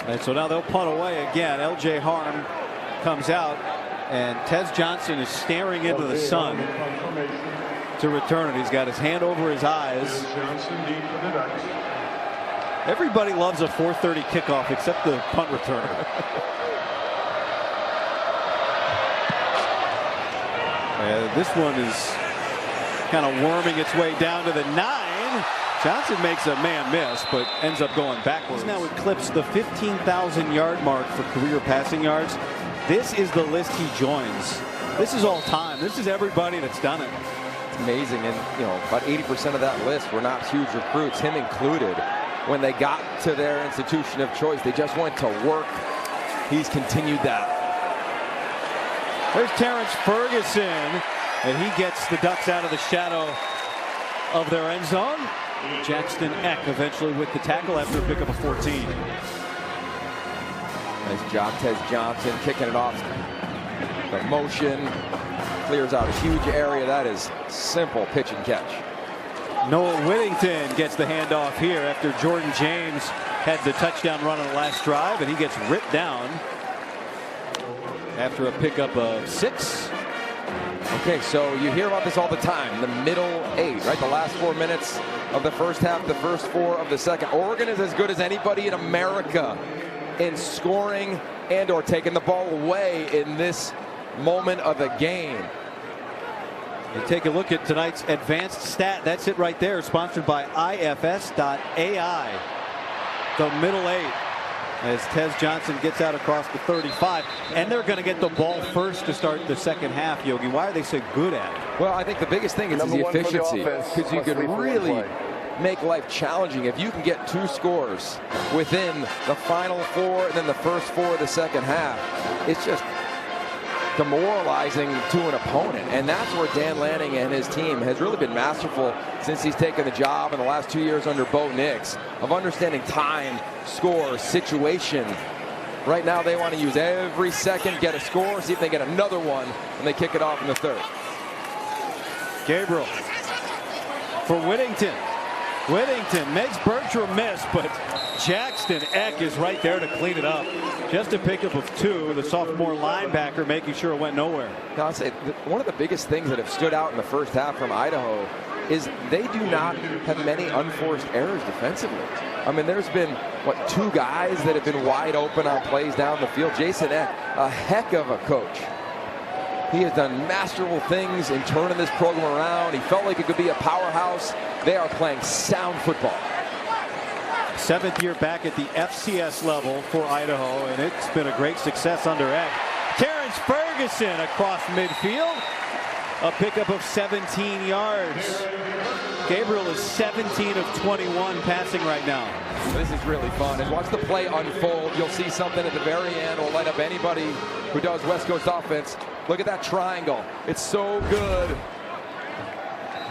And so now they'll punt away again. LJ Harm comes out, and Tez Johnson is staring into the sun to return it. He's got his hand over his eyes. Everybody loves a 4:30 kickoff except the punt returner. This one is kind of worming its way down to the 9. Johnson makes a man miss, but ends up going backwards. He's now eclipsed the 15,000 yard mark for career passing yards. This is the list he joins. This is all time. This is everybody that's done it. It's amazing, and about 80% of that list were not huge recruits, him included. When they got to their institution of choice, they just went to work. He's continued that. There's Terrence Ferguson, and he gets the Ducks out of the shadow of their end zone. Jackson Eck eventually with the tackle after a pickup of 14. Nice job, Tez Johnson kicking it off. The motion clears out a huge area. That is simple pitch and catch. Noah Whittington gets the handoff here after Jordan James had the touchdown run on the last drive, and he gets ripped down after a pickup of 6. Okay, so you hear about this all the time. The middle 8, right? The last 4 minutes of the first half, the first 4 of the second. Oregon is as good as anybody in America in scoring and or taking the ball away in this moment of the game. You take a look at tonight's advanced stat. That's it right there, sponsored by ifs.ai. The middle 8. as Tez Johnson gets out across the 35. And they're going to get the ball first to start the second half, Yogi. Why are they so good at it? Well, I think the biggest thing is the efficiency, because you can really make life challenging. If you can get 2 scores within the final 4 and then the first 4 of the second half, it's just demoralizing to an opponent. And that's where Dan Lanning and his team has really been masterful since he's taken the job in the last 2 years under Bo Nix, of understanding time, score, situation. Right now they want to use every second, get a score, see if they get another one, and they kick it off in the third. Gabriel for Whittington. Whittington makes Bertram miss, but Jackson Eck is right there to clean it up. Just a pickup of 2, the sophomore linebacker making sure it went nowhere. Now, I'll say one of the biggest things that have stood out in the first half from Idaho is they do not have many unforced errors defensively. I mean, there's been, 2 guys that have been wide open on plays down the field. Jason Eck, a heck of a coach. He has done masterful things in turning this program around. He felt like it could be a powerhouse. They are playing sound football. 7th year back at the FCS level for Idaho, and it's been a great success under Eck. Terrence Ferguson across midfield. A pickup of 17 yards. Gabriel is 17 of 21 passing right now. This is really fun. And watch the play unfold. You'll see something at the very end will light up anybody who does West Coast offense. Look at that triangle. It's so good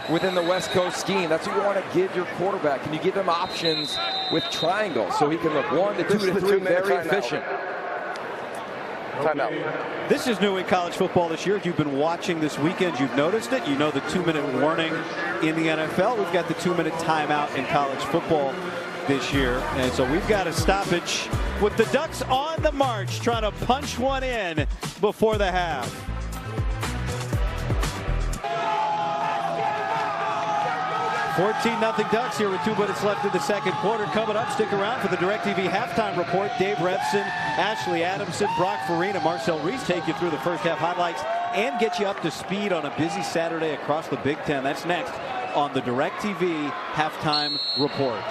within the West Coast scheme. That's what you want to give your quarterback. Can you give him options with triangles so he can look 1 to 2 to 3, very efficient. Timeout. This is new in college football this year. If you've been watching this weekend, you've noticed it. You know the 2-minute warning in the NFL. We've got the 2-minute timeout in college football this year. And so we've got a stoppage with the Ducks on the march, trying to punch one in before the half. 14-0 Ducks here with 2 minutes left in the second quarter. Coming up, stick around for the DirecTV halftime report. Dave Revson, Ashley Adamson, Brock Farina, Marcel Reese take you through the first half highlights and get you up to speed on a busy Saturday across the Big Ten. That's next on the DirecTV halftime report.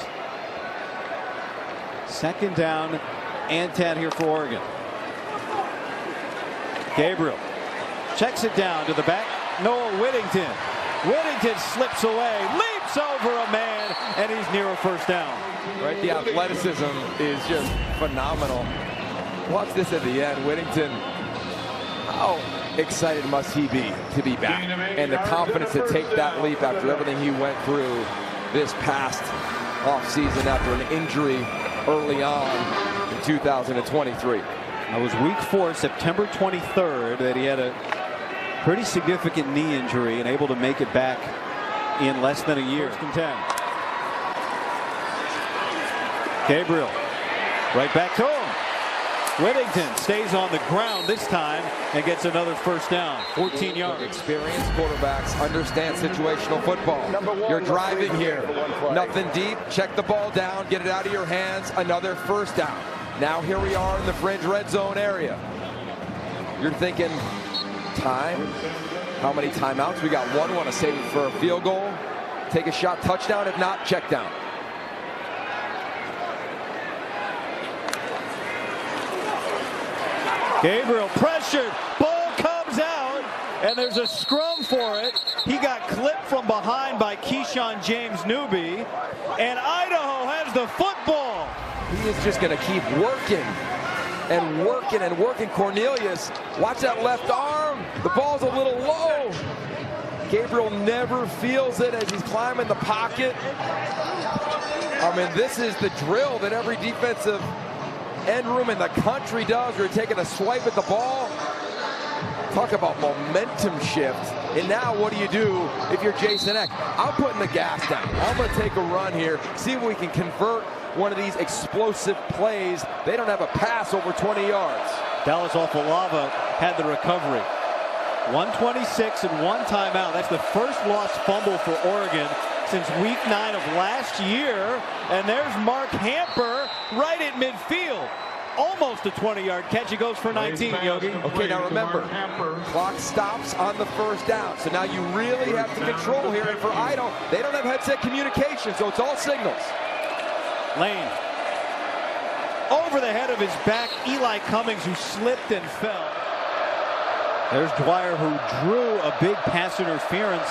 2nd down and 10 here for Oregon. Gabriel checks it down to the back. Noah Whittington. Whittington slips away, leaps over a man, and he's near a first down. Right, the athleticism is just phenomenal. Watch this at the end. Whittington, how excited must he be to be back? And the confidence to take that leap after everything he went through this past offseason after an injury early on in 2023. It was week 4, September 23rd, that he had a pretty significant knee injury and able to make it back in less than a year. 1st and 10. Gabriel right back to him. Whittington stays on the ground this time and gets another first down. 14 yards. Experienced quarterbacks understand situational football. You're driving here. Nothing deep. Check the ball down. Get it out of your hands. Another first down. Now here we are in the fringe red zone area. You're thinking, time? How many timeouts? We got 1. Want to save it for a field goal. Take a shot, touchdown. If not, check down. Gabriel pressured. Ball comes out, and there's a scrum for it. He got clipped from behind by Keyshawn James Newby, and Idaho has the football. He is just going to keep working and working and working. Cornelius, watch that left arm. The ball's a little low. Gabriel never feels it as he's climbing the pocket. I mean, this is the drill that every defensive end room in the country does. We're taking a swipe at the ball. Talk about momentum shift. And now what do you do if you're Jason Eck? I'm putting the gas down. I'm going to take a run here, see if we can convert one of these explosive plays. They don't have a pass over 20 yards. Dallas Ofalava had the recovery. 126 and 1 timeout. That's the first lost fumble for Oregon since week 9 of last year. And there's Mark Hamper right at midfield. Almost a 20-yard catch. He goes for 19, Yogi. Okay, now remember, clock stops on the first down. So now you really have to control here. And for Idaho, they don't have headset communication, so it's all signals. Lane over the head of his back. Eli Cummings, who slipped and fell. There's Dwyer, who drew a big pass interference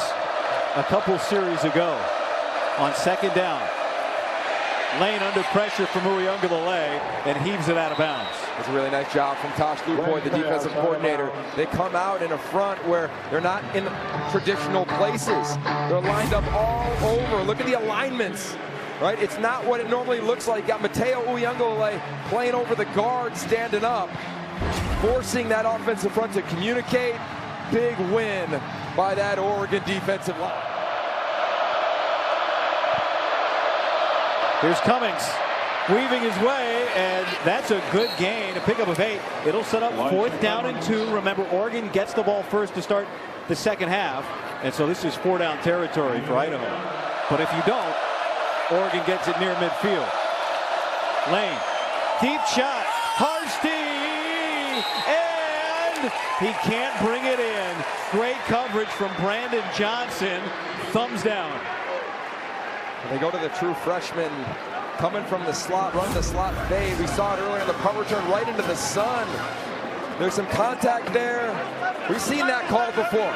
a couple series ago on second down. Lane under pressure from Uyunglele and heaves it out of bounds. It's a really nice job from Tosh Lupoy, the defensive coordinator. They come out in a front where they're not in traditional places. They're lined up all over. Look at the alignments, right? It's not what it normally looks like. Got Mateo Uyunglele playing over the guard, standing up, forcing that offensive front to communicate. Big win by that Oregon defensive line. Here's Cummings weaving his way, and that's a good gain, a pickup of 8. It'll set up 4th down and 2. Remember, Oregon gets the ball first to start the second half, and so this is 4-down territory for Idaho. But if you don't, Oregon gets it near midfield. Lane, deep shot, Harsty, and he can't bring it in. Great coverage from Brandon Johnson. Thumbs down. They go to the true freshman coming from the slot, run the slot fade. We saw it earlier in the punt return right into the sun. There's some contact there. We've seen that call before.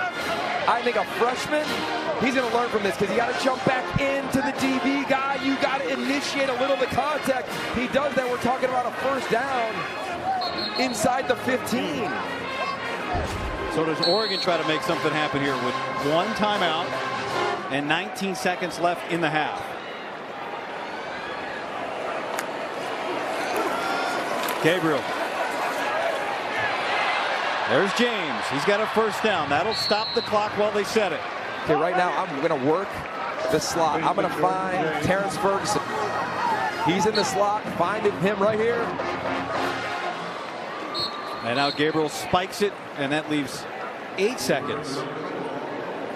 I think a freshman, he's going to learn from this because you got to jump back into the DB guy. You got to initiate a little bit of contact. He does that. We're talking about a 1st down inside the 15. So does Oregon try to make something happen here with 1 timeout and 19 seconds left in the half. Gabriel. There's James. He's got a 1st down. That'll stop the clock while they set it. Okay, right now I'm going to work the slot. I'm going to find Terrence Ferguson. He's in the slot. Finding him right here. And now Gabriel spikes it, and that leaves 8 seconds.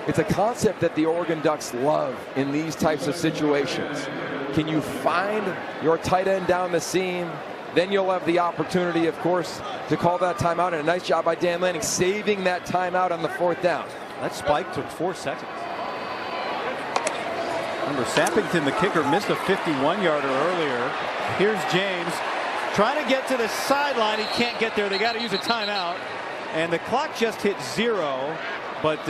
It's a concept that the Oregon Ducks love in these types of situations. Can you find your tight end down the seam? Then you'll have the opportunity, of course, to call that timeout. And a nice job by Dan Lanning saving that timeout on the 4th down. That spike took 4 seconds. Remember, Sappington, the kicker, missed a 51-yarder earlier. Here's James trying to get to the sideline. He can't get there. They got to use a timeout. And the clock just hit 0. But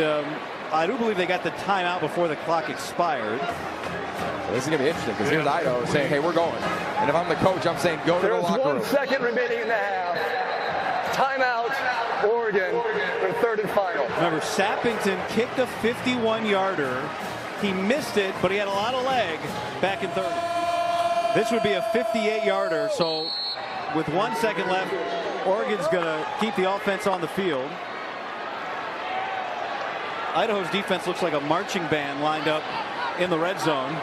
I do believe they got the timeout before the clock expired. Well, this is going to be interesting because here's Idaho saying, hey, we're going. And if I'm the coach, I'm saying go to the locker room. There's 1 second remaining in the half. Timeout, Oregon, for 3rd and final. Remember, Sappington kicked a 51-yarder. He missed it, but he had a lot of leg back in 30. This would be a 58-yarder, so with 1 second left, Oregon's going to keep the offense on the field. Idaho's defense looks like a marching band lined up in the red zone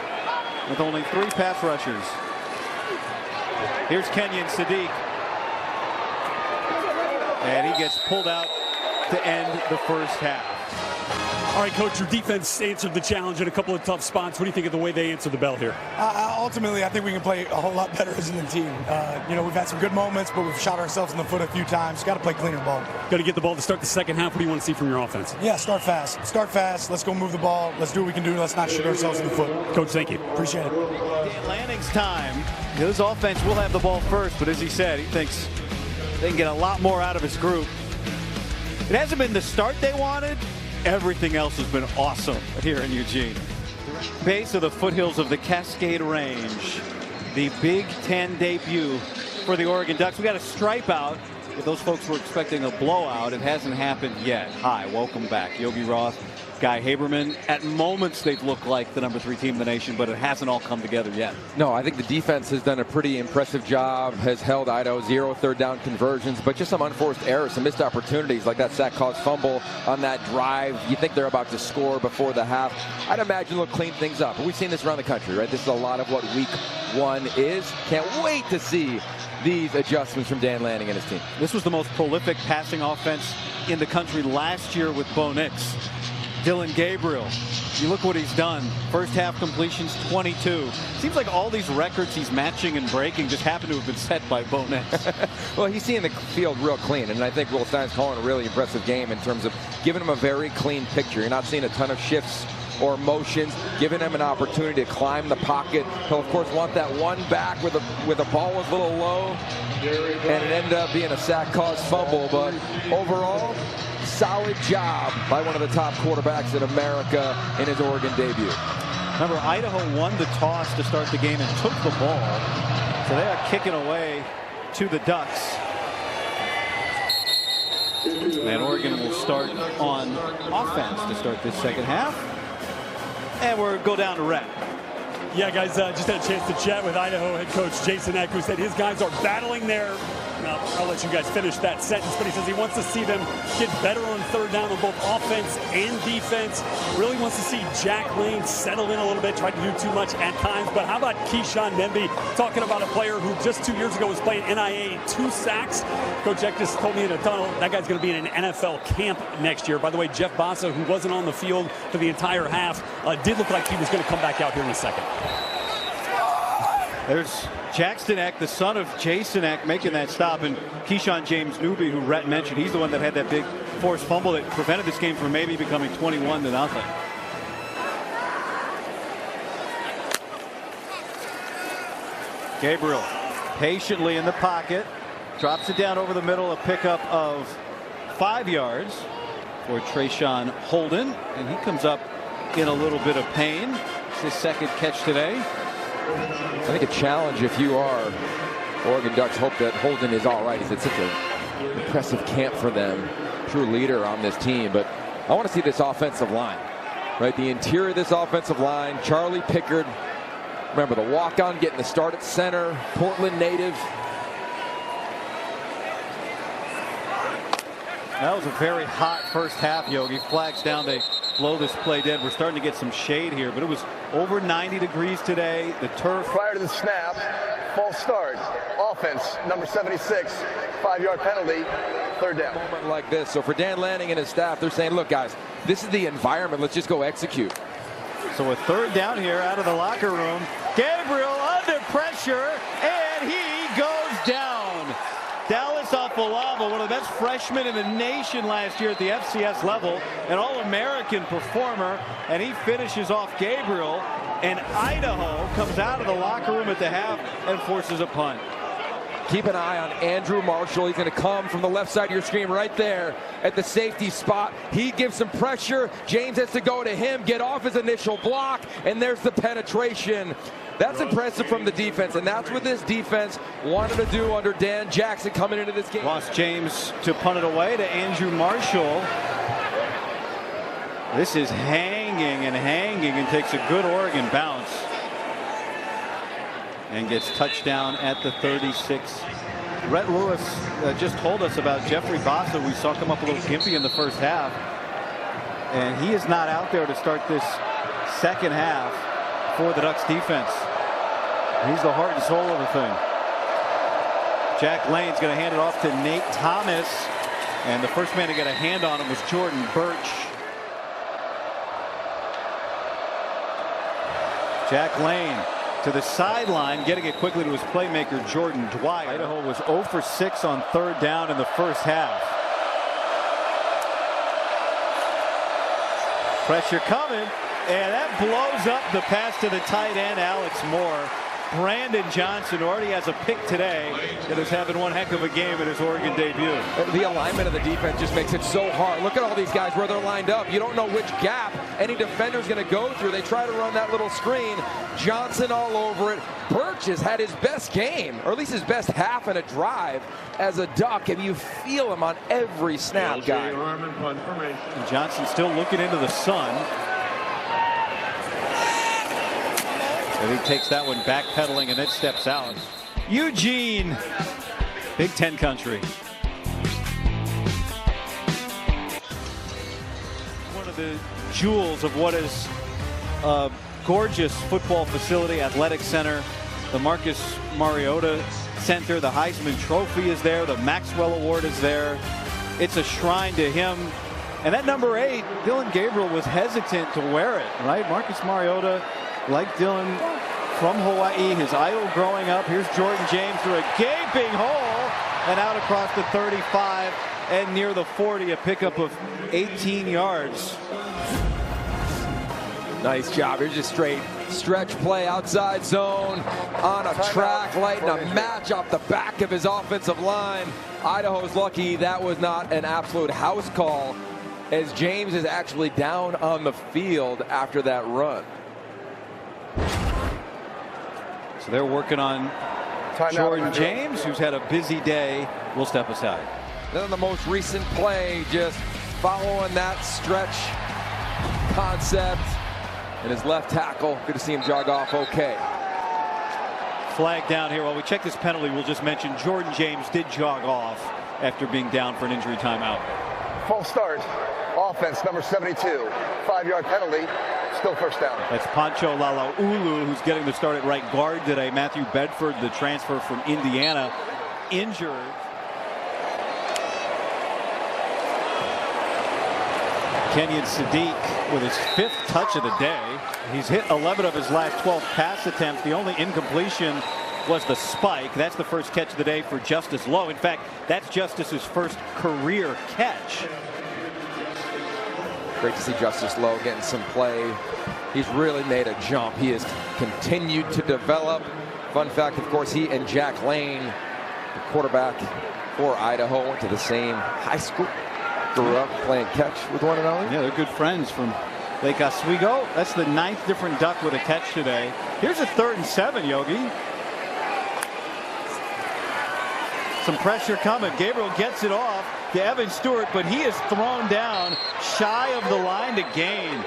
with only 3 pass rushers. Here's Kenyon Sadiq. And he gets pulled out to end the 1st half. All right, Coach, your defense answered the challenge in a couple of tough spots. What do you think of the way they answered the bell here? Ultimately, I think we can play a whole lot better as a team. We've had some good moments, but we've shot ourselves in the foot a few times. Got to play cleaner ball. Got to get the ball to start the second half. What do you want to see from your offense? Yeah, start fast. Start fast. Let's go move the ball. Let's do what we can do. Let's not shoot ourselves in the foot. Coach, thank you. Appreciate it. Dan Lanning's time. His offense will have the ball first, but as he said, he thinks they can get a lot more out of his group. It hasn't been the start they wanted. Everything else has been awesome here in Eugene. Base of the foothills of the Cascade Range. The Big Ten debut for the Oregon Ducks. We got a stripe out. If those folks were expecting a blowout, it hasn't happened yet. Hi, welcome back. Yogi Roth, Guy Haberman. At moments, they've looked like the #3 team in the nation, but it hasn't all come together yet. No, I think the defense has done a pretty impressive job, has held Idaho 0 3rd down conversions, but just some unforced errors, some missed opportunities like that sack-caused fumble on that drive. You think they're about to score before the half. I'd imagine they'll clean things up. We've seen this around the country, right? This is a lot of what week 1 is. Can't wait to see these adjustments from Dan Lanning and his team. This was the most prolific passing offense in the country last year with Bo Nix. Dylan Gabriel, you look what he's done. 1st half completions, 22. Seems like all these records he's matching and breaking just happen to have been set by Bo Nix. Well, he's seeing the field real clean, and I think Will Stein's calling a really impressive game in terms of giving him a very clean picture. You're not seeing a ton of shifts or motions, giving him an opportunity to climb the pocket. He'll, of course, want that one back where the ball was a little low, and it ended up being a sack-caused fumble. But overall, solid job by one of the top quarterbacks in America in his Oregon debut. Remember, Idaho won the toss to start the game and took the ball. So they are kicking away to the Ducks. And Oregon will start on offense to start this second half. And we'll go down to Rhett. Yeah, guys, just had a chance to chat with Idaho head coach Jason Eck, who said his guys are battling their... I'll let you guys finish that sentence, but he says he wants to see them get better on third down on both offense and defense. Really wants to see Jack Lane settle in a little bit, try to do too much at times. But how about Keyshawn Nemby, talking about a player who just 2 years ago was playing NIA, 2 sacks. Coach Eck just told me in a tunnel that guy's going to be in an NFL camp next year. By the way, Jeff Bassa, who wasn't on the field for the entire half, did look like he was going to come back out here in a second. There's Jackson Eck, the son of Jason Eck, making that stop, and Keyshawn James Newby, who Rhett mentioned, he's the one that had that big forced fumble that prevented this game from maybe becoming 21-0. Gabriel patiently in the pocket, drops it down over the middle, a pickup of 5 yards for Trayshawn Holden, and he comes up in a little bit of pain. It's his second catch today. I think a challenge if you are Oregon Ducks. Hope that Holden is all right. He's had such an impressive camp for them. True leader on this team. But I want to see this offensive line. Right, the interior of this offensive line. Charlie Pickard. Remember the walk-on getting the start at center. Portland native. That was a very hot first half, Yogi. Flags down. They blow this play dead. We're starting to get some shade here, but it was over 90 degrees today. The turf. Prior to the snap, false start. Offense, number 76, 5-yard penalty, third down. Moment like this. So for Dan Lanning and his staff, they're saying, look, guys, this is the environment. Let's just go execute. So a third down here out of the locker room. Gabriel under pressure, and he goes down. Dallas Afalava, one of the best freshmen in the nation last year at the FCS level, an All-American performer, and he finishes off Gabriel, and Idaho comes out of the locker room at the half and forces a punt. Keep an eye on Andrew Marshall. He's going to come from the left side of your screen right there at the safety spot. He gives some pressure. James has to go to him, get off his initial block, and there's the penetration. That's impressive from the defense, and that's what this defense wanted to do under Dan Jackson coming into this game. Lost James to punt it away to Andrew Marshall. This is hanging and takes a good Oregon bounce. And gets touchdown at the 36. Rhett Lewis just told us about Jeffrey Bassa. We saw come up a little gimpy in the first half. And he is not out there to start this second half for the Ducks defense. He's the heart and soul of the thing. Jack Lane's going to hand it off to Nate Thomas. And the first man to get a hand on him was Jordan Birch. Jack Lane to the sideline, getting it quickly to his playmaker, Jordan Dwyer. Idaho was 0 for 6 on third down in the first half. Pressure coming, and that blows up the pass to the tight end, Alex Moore. Brandon Johnson already has a pick today and is having one heck of a game in his Oregon debut. The alignment of the defense just makes it so hard. Look at all these guys where they're lined up. You don't know which gap any defender is going to go through. They try to run that little screen. Johnson all over it. Birch has had his best game, or at least his best half in a drive as a Duck, and you feel him on every snap, guy. And Johnson still looking into the sun. And he takes that one backpedaling and then steps out. Eugene, Big Ten country. One of the jewels of what is a gorgeous football facility, athletic center. The Marcus Mariota Center, the Heisman Trophy is there. The Maxwell Award is there. It's a shrine to him. And that number 8, Dylan Gabriel, was hesitant to wear it, right? Marcus Mariota, like Dylan, from Hawaii, his idol growing up. Here's Jordan James through a gaping hole and out across the 35 and near the 40, a pickup of 18 yards. Nice job. Here's just straight stretch play outside zone on a track, lighting a match off the back of his offensive line. Idaho's lucky that was not an absolute house call, as James is actually down on the field after that run. So they're working on Jordan James, who's had a busy day. We'll step aside. Then the most recent play, just following that stretch concept. And his left tackle, good to see him jog off okay. Flag down here. While we check this penalty, we'll just mention Jordan James did jog off after being down for an injury timeout. False start. Offense, number 72. 5-yard penalty. Still first down. That's Pancho Lalaulu, who's getting the start at right guard today. Matthew Bedford, the transfer from Indiana, injured. Kenyon Sadiq with his 5th touch of the day. He's hit 11 of his last 12 pass attempts. The only incompletion was the spike. That's the first catch of the day for Justice Lowe. In fact, that's Justice's first career catch. Great to see Justice Lowe getting some play. He's really made a jump. He has continued to develop. Fun fact, of course, he and Jack Lane, the quarterback for Idaho, went to the same high school. Grew up playing catch with one another. Yeah, they're good friends from Lake Oswego. That's the 9th different duck with a catch today. Here's a 3rd and 7, Yogi. Some pressure coming. Gabriel gets it off to Evan Stewart, but he is thrown down shy of the line to gain.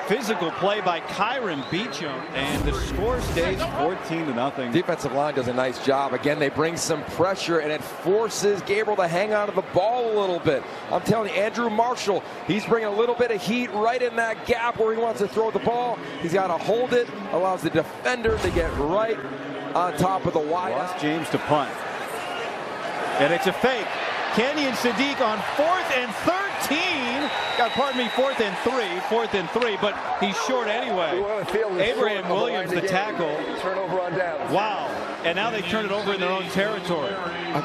Physical play by Kyron Beecham, and the score stays 14-0. Defensive line does a nice job. Again, they bring some pressure, and it forces Gabriel to hang on to the ball a little bit. I'm telling you, Andrew Marshall, he's bringing a little bit of heat right in that gap where he wants to throw the ball. He's got to hold it, allows the defender to get right on top of the wide. Lost James to punt. And it's a fake. Kenyon Sadiq on 4th and 13. Pardon me, 4th and 3, but he's short anyway. Abraham Williams, the tackle. Turnover on downs. Wow. And now they turn it over in their own territory.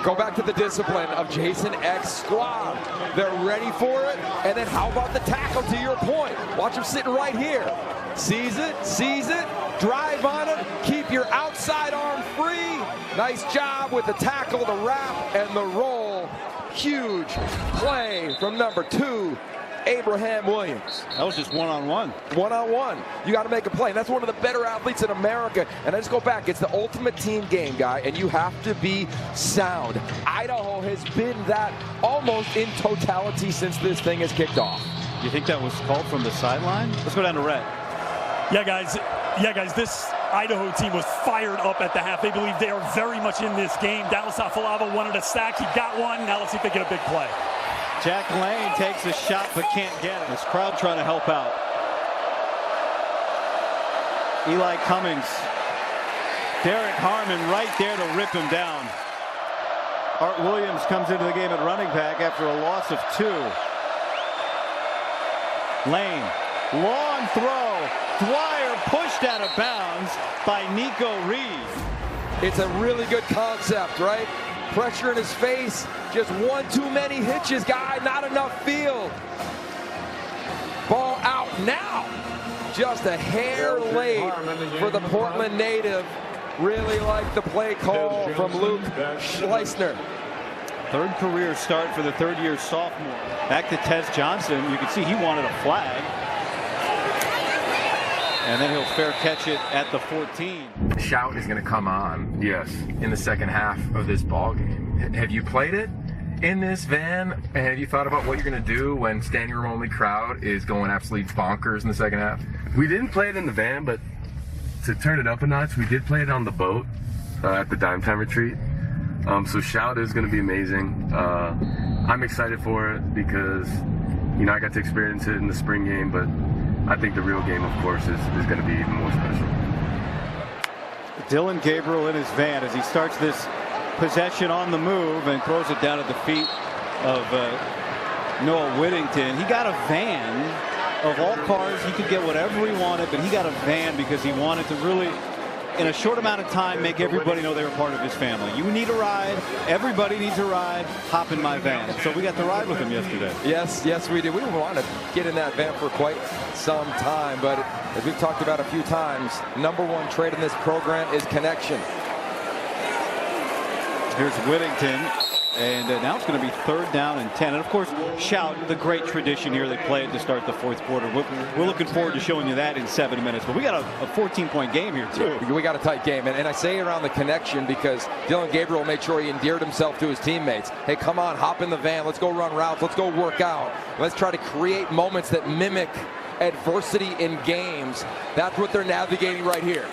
Go back to the discipline of Jason X squad. They're ready for it. And then how about the tackle, to your point? Watch him sitting right here. Sees it, drive on him, keep your outside arm free. Nice job with the tackle, the wrap, and the roll. Huge play from number 2, Abraham Williams. That was just one-on-one. One-on-one. You got to make a play. And that's one of the better athletes in America. And I just go back. It's the ultimate team game, guy, and you have to be sound. Idaho has been that almost in totality since this thing has kicked off. You think that was called from the sideline? Let's go down to Rhett. Yeah, guys, this Idaho team was fired up at the half. They believe they are very much in this game. Dallas Afalava wanted a sack. He got one. Now let's see if they get a big play. Jack Lane takes a shot but can't get it. This crowd trying to help out. Eli Cummings. Derek Harmon right there to rip him down. Art Williams comes into the game at running back after a loss of 2. Lane. Long throw. Dwyer pushed out of bounds by Nico Reed. It's a really good concept, right? Pressure in his face. Just one too many hitches, guy. Not enough field. Ball out now. Just a hair late for the Portland native. Really like the play call from Luke Schleisner. 3rd career start for the 3rd-year sophomore. Back to Tez Johnson. You can see he wanted a flag. And then he'll fair catch it at the 14. Shout is going to come on. Yes. In the second half of this ball game. Have you played it in this van? And have you thought about what you're going to do when standing room only crowd is going absolutely bonkers in the second half? We didn't play it in the van, but to turn it up a notch, we did play it on the boat at the Dime Time Retreat. So Shout is going to be amazing. I'm excited for it because, you know, I got to experience it in the spring game, but I think the real game, of course, is going to be even more special. Dylan Gabriel in his van as he starts this possession on the move and throws it down at the feet of Noah Whittington. He got a van. Of all cars, he could get whatever he wanted, but he got a van because he wanted to really in a short amount of time, make everybody know they were part of his family. You need a ride. Everybody needs a ride. Hop in my van. So we got to ride with him yesterday. Yes, we did. We want to get in that van for quite some time, but as we've talked about a few times, #1 trait in this program is connection. Here's Whittington, and now it's going to be 3rd down and 10. And of course, shout, the great tradition here. They play it to start the 4th quarter. We're looking forward to showing you that in 7 minutes. But we got a 14-point game here, too. We got a tight game. And I say around the connection because Dillon Gabriel made sure he endeared himself to his teammates. Hey, come on, hop in the van. Let's go run routes. Let's go work out. Let's try to create moments that mimic adversity in games. That's what they're navigating right here.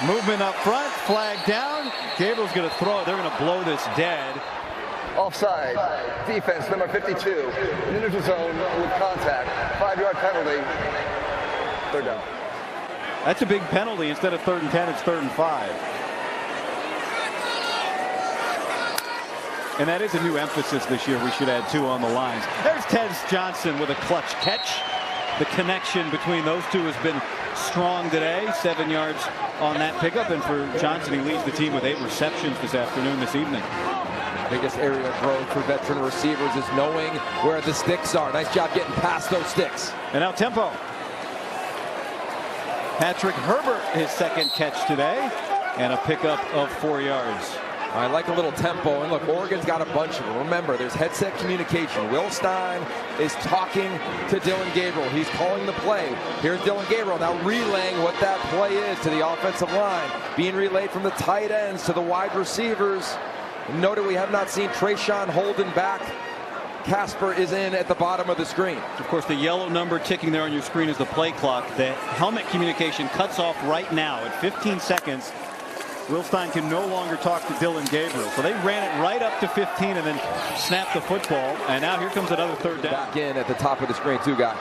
Movement up front, flag down. Gabriel's going to throw it. They're going to blow this dead. Offside. Defense, number 52. Neutral zone with contact. 5-yard penalty. 3rd down. That's a big penalty. Instead of 3rd and 10, it's 3rd and 5. And that is a new emphasis this year. We should add 2 on the lines. There's Tez Johnson with a clutch catch. The connection between those two has been strong today. 7 yards on that pickup. And for Johnson, he leads the team with 8 receptions this evening. Biggest area of growth for veteran receivers is knowing where the sticks are. Nice job getting past those sticks. And now tempo. Patrick Herbert, his 2nd catch today. And a pickup of 4 yards. I like a little tempo, and look, Oregon's got a bunch of them. Remember, there's headset communication. Will Stein is talking to Dillon Gabriel. He's calling the play. Here's Dillon Gabriel now relaying what that play is to the offensive line. Being relayed from the tight ends to the wide receivers. Note that we have not seen Trayshawn Holden back. Casper is in at the bottom of the screen. Of course, the yellow number ticking there on your screen is the play clock. The helmet communication cuts off right now at 15 seconds. Will Stein can no longer talk to Dillon Gabriel. So they ran it right up to 15 and then snapped the football. And now here comes another 3rd down. Back in at the top of the screen, too, guy.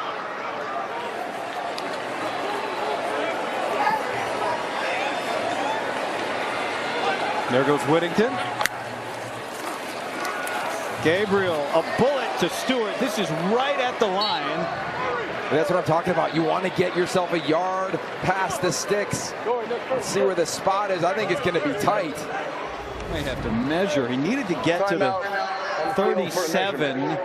There goes Whittington. Gabriel, a bullet to Stewart. This is right at the line. That's what I'm talking about. You want to get yourself a yard past the sticks. Let's see where the spot is. I think it's going to be tight. May have to measure. He needed to get to the 37.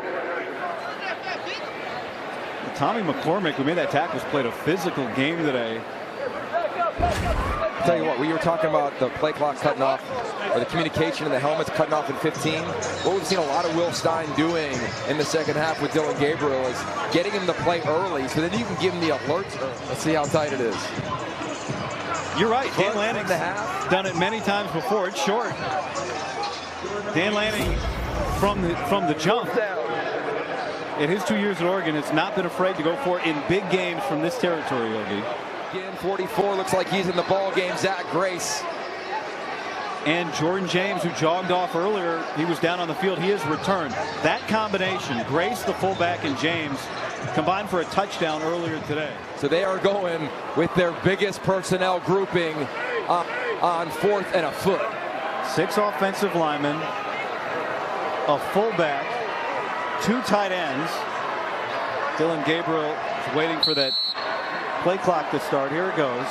Tommy McCormick, who made that tackle, has played a physical game today. I'll tell you what, we were talking about the play clock cutting off, or the communication and the helmets cutting off in 15. What we've seen a lot of Will Stein doing in the 2nd half with Dillon Gabriel is getting him to play early so then you can give him the alerts. Let's see how tight it is. You're right. Dan Lanning's done it many times before. It's short. Dan Lanning from the jump. In his 2 years at Oregon, has not been afraid to go for it in big games from this territory, Yogi. Again, 44 looks like he's in the ball game. Zach Grace. And Jordan James, who jogged off earlier, he was down on the field. He has returned. That combination, Grace, the fullback, and James, combined for a touchdown earlier today. So they are going with their biggest personnel grouping on 4th and a foot. 6 offensive linemen, a fullback, 2 tight ends. Dillon Gabriel is waiting for that play clock to start. Here it goes.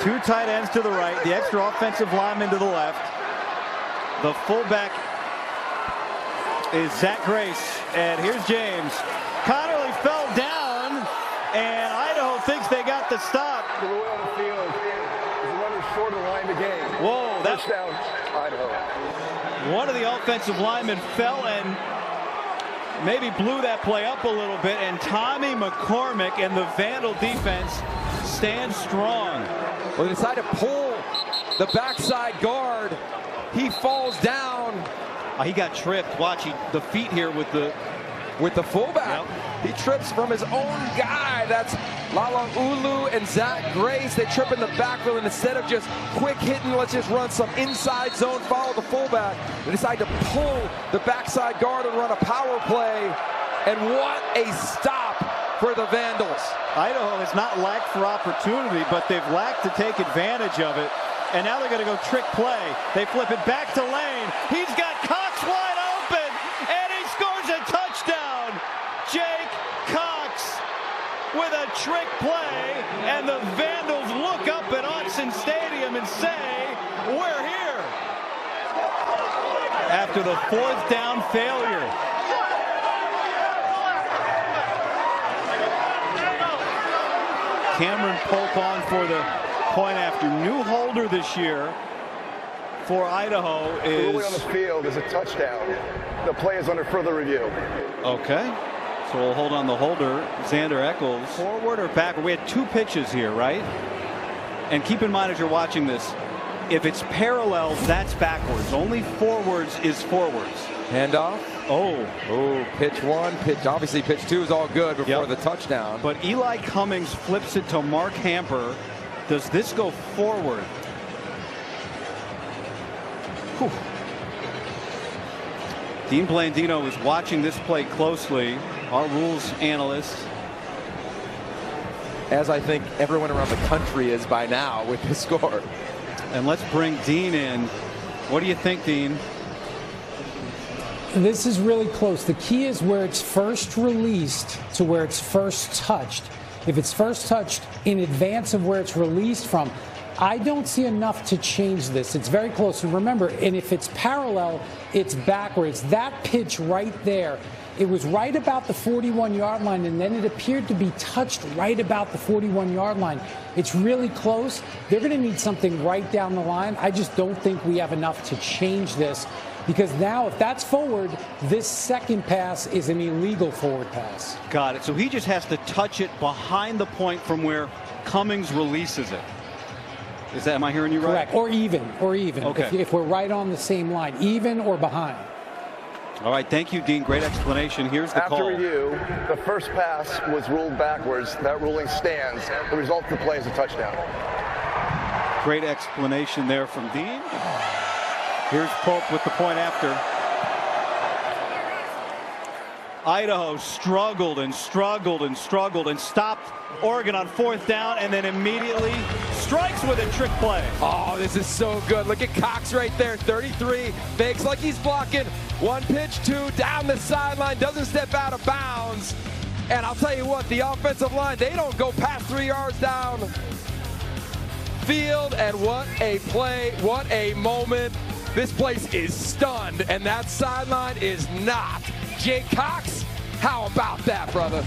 2 tight ends to the right, the extra offensive lineman to the left. The fullback is Zach Grace, and here's James. Connerly fell down, and Idaho thinks they got the stop. The way on the field is running short of the line of the game. Whoa, that's down Idaho. One of the offensive linemen fell and maybe blew that play up a little bit, and Tommy McCormick and the Vandal defense stand strong. Well, they decide to pull the backside guard. He falls down. He got tripped. Watch the feet here with the fullback. Yep. He trips from his own guy. That's Lalangulu and Zach Grace. They trip in the backfield, and instead of just quick hitting, let's just run some inside zone, follow the fullback, they decide to pull the backside guard and run a power play. And what a stop for the Vandals. Idaho has not lacked for opportunity, but they've lacked to take advantage of it. And now they're going to go trick play. They flip it back to Lane. He's got Cox wide open, and he scores a touchdown. Jake Cox with a trick play, and the Vandals look up at Autzen Stadium and say, we're here. After the 4th down failure. Cameron Polk on for the point after. New holder this year for Idaho is... The ruling on the field is a touchdown. The play is under further review. Okay. So we'll hold on the holder, Xander Eccles. Forward or backward? We had 2 pitches here, right? And keep in mind as you're watching this, if it's parallel, that's backwards. Only forwards is forwards. Handoff. Oh, Pitch 1, obviously pitch 2 is all good before the touchdown. But Eli Cummings flips it to Mark Hamper. Does this go forward? Whew. Dean Blandino is watching this play closely. Our rules analyst. As I think everyone around the country is by now with the score. And let's bring Dean in. What do you think, Dean? This is really close. The key is where it's first released to where it's first touched. If it's first touched in advance of where it's released from, I don't see enough to change this. It's very close. And remember, and if it's parallel, it's backwards. That pitch right there, it was right about the 41-yard line, and then it appeared to be touched right about the 41-yard line. It's really close. They're going to need something right down the line. I just don't think we have enough to change this, because now if that's forward, this second pass is an illegal forward pass. Got it. So he just has to touch it behind the point from where Cummings releases it. Is that, am I hearing you right? Correct. Or even. Okay. If we're right on the same line, even or behind. All right, thank you, Dean. Great explanation. Here's the call. After review, the first pass was ruled backwards. That ruling stands. The result of the play is a touchdown. Great explanation there from Dean. Here's Pope with the point after. Idaho struggled and stopped Oregon on 4th down, and then immediately strikes with a trick play. Oh, this is so good. Look at Cox right there, 33, fakes like he's blocking. 1 pitch, 2, down the sideline, doesn't step out of bounds. And I'll tell you what, the offensive line, they don't go past 3 yards down field. And what a play, what a moment. This place is stunned, and that sideline is not. Jake Cox, how about that, brother?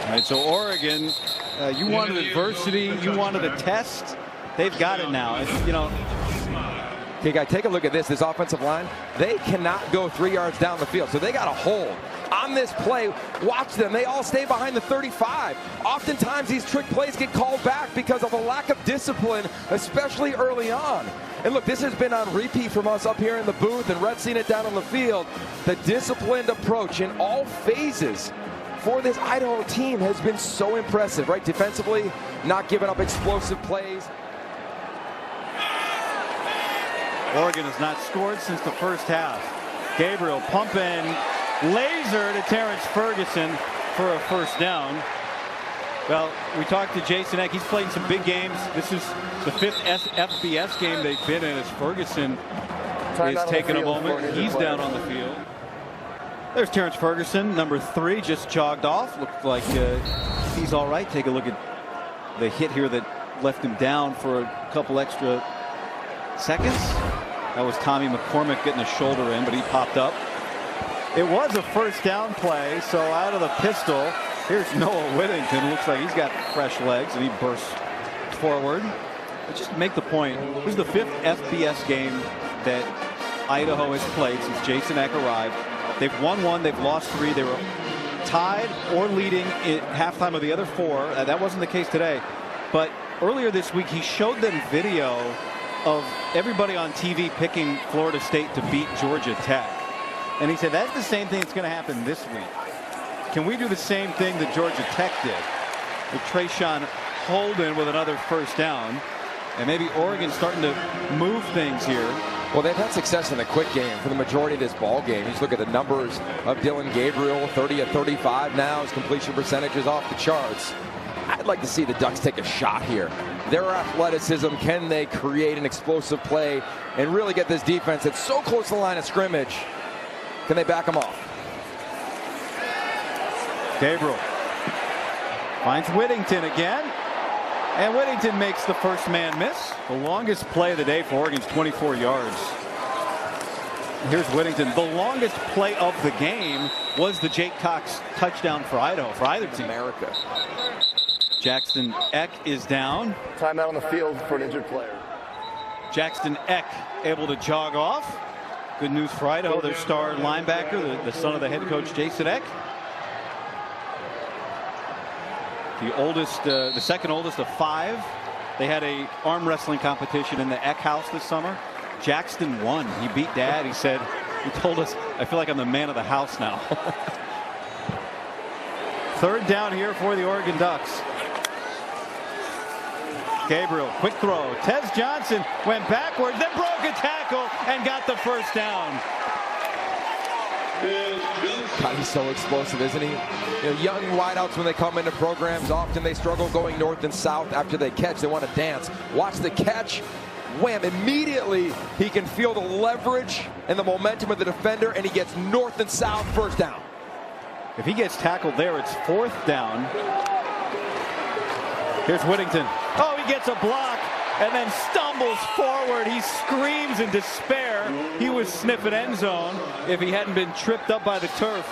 All right, so Oregon, you wanted adversity, you wanted a test. They've got it now. You know. Okay, guys, take a look at this. This offensive line, they cannot go 3 yards down the field, so they got a hold. On this play, watch them. They all stay behind the 35. Oftentimes, these trick plays get called back because of a lack of discipline, especially early on. And look, this has been on repeat from us up here in the booth, and Red's seen it down on the field. The disciplined approach in all phases for this Idaho team has been so impressive, right? Defensively, not giving up explosive plays. Oregon has not scored since the first half. Gabriel pumping laser to Terrence Ferguson for a first down. Well, we talked to Jason Eck. He's played some big games. This is the 5th FBS game they've been in as Ferguson is taking a moment. He's down on the field. There's Terrence Ferguson, number 3, just jogged off. Looked like he's all right. Take a look at the hit here that left him down for a couple extra seconds. That was Tommy McCormick getting a shoulder in, but he popped up. It was a first down play, so out of the pistol, here's Noah Whittington. Looks like he's got fresh legs, and he bursts forward. But just to make the point, this is the 5th FBS game that Idaho has played since Jason Eck arrived. They've won 1, they've lost 3. They were tied or leading at halftime of the other 4. That wasn't the case today. But earlier this week, he showed them video of everybody on TV picking Florida State to beat Georgia Tech. And he said that's the same thing that's going to happen this week. Can we do the same thing that Georgia Tech did with Trayshawn Holden with another first down? And maybe Oregon starting to move things here. Well, they've had success in the quick game for the majority of this ball game. Just look at the numbers of Dylan Gabriel, 30 of 35 now. His completion percentage is off the charts. I'd like to see the Ducks take a shot here. their athleticism. Can they create an explosive play and really get this defense that's so close to the line of scrimmage? Can they back them off? Gabriel finds Whittington again. And Whittington makes the first man miss. The longest play of the day for Oregon's 24 yards. Here's Whittington. The longest play of the game was the Jake Cox touchdown for Idaho, for either team. America. Jackson Eck is down. Timeout on the field for an injured player. Jackson Eck able to jog off. Good news for Idaho. Their star linebacker, the son of the head coach, Jason Eck. The oldest, the second oldest of 5. They had a arm wrestling competition in the Eck house this summer. Jackson won. He beat Dad. He said, he told us, I feel like I'm the man of the house now. Third down here for the Oregon Ducks. Gabriel, quick throw. Tez Johnson went backwards, then broke a tackle and got the first down. God, he's so explosive, isn't he? You know, young wideouts, when they come into programs, often they struggle going north and south. After they catch, they want to dance. Watch the catch. Wham! Immediately, he can feel the leverage and the momentum of the defender, and he gets north and south, first down. If he gets tackled there, it's 4th down. Here's Whittington. Oh, he gets a block and then stumbles forward. He screams in despair. He was sniffing end zone if he hadn't been tripped up by the turf.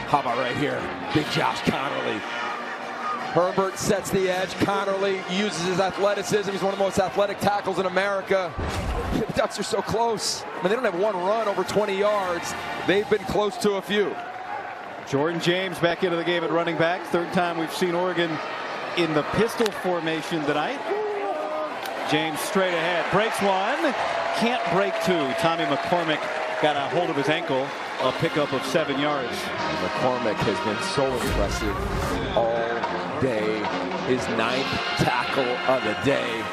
How about right here? Big Josh Connerly. Herbert sets the edge. Connerly uses his athleticism. He's one of the most athletic tackles in America. The Ducks are so close. I mean, they don't have one run over 20 yards. They've been close to a few. Jordan James back into the game at running back. Third time we've seen Oregon in the pistol formation tonight. James straight ahead. Breaks one. Can't break 2. Tommy McCormick got a hold of his ankle. A pickup of 7 yards. McCormick has been so impressive all day. His 9th tackle of the day.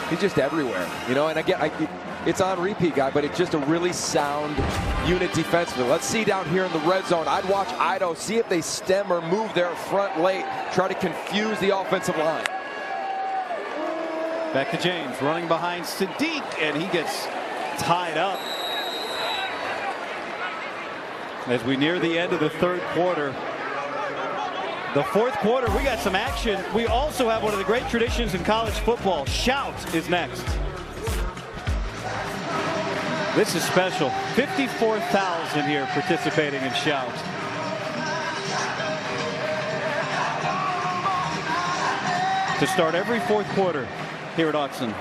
He's just everywhere, you know. And again, it's on repeat, guy, but it's just a really sound unit defensively. Let's see down here in the red zone. I'd watch Idaho, see if they stem or move their front late, try to confuse the offensive line. Back to James, running behind Sadiq, and he gets tied up. As we near the end of the third quarter. The fourth quarter, we got some action. We also have one of the great traditions in college football. Shout is next. This is special. 54,000 here participating in Shout. To start every fourth quarter here at Autzen.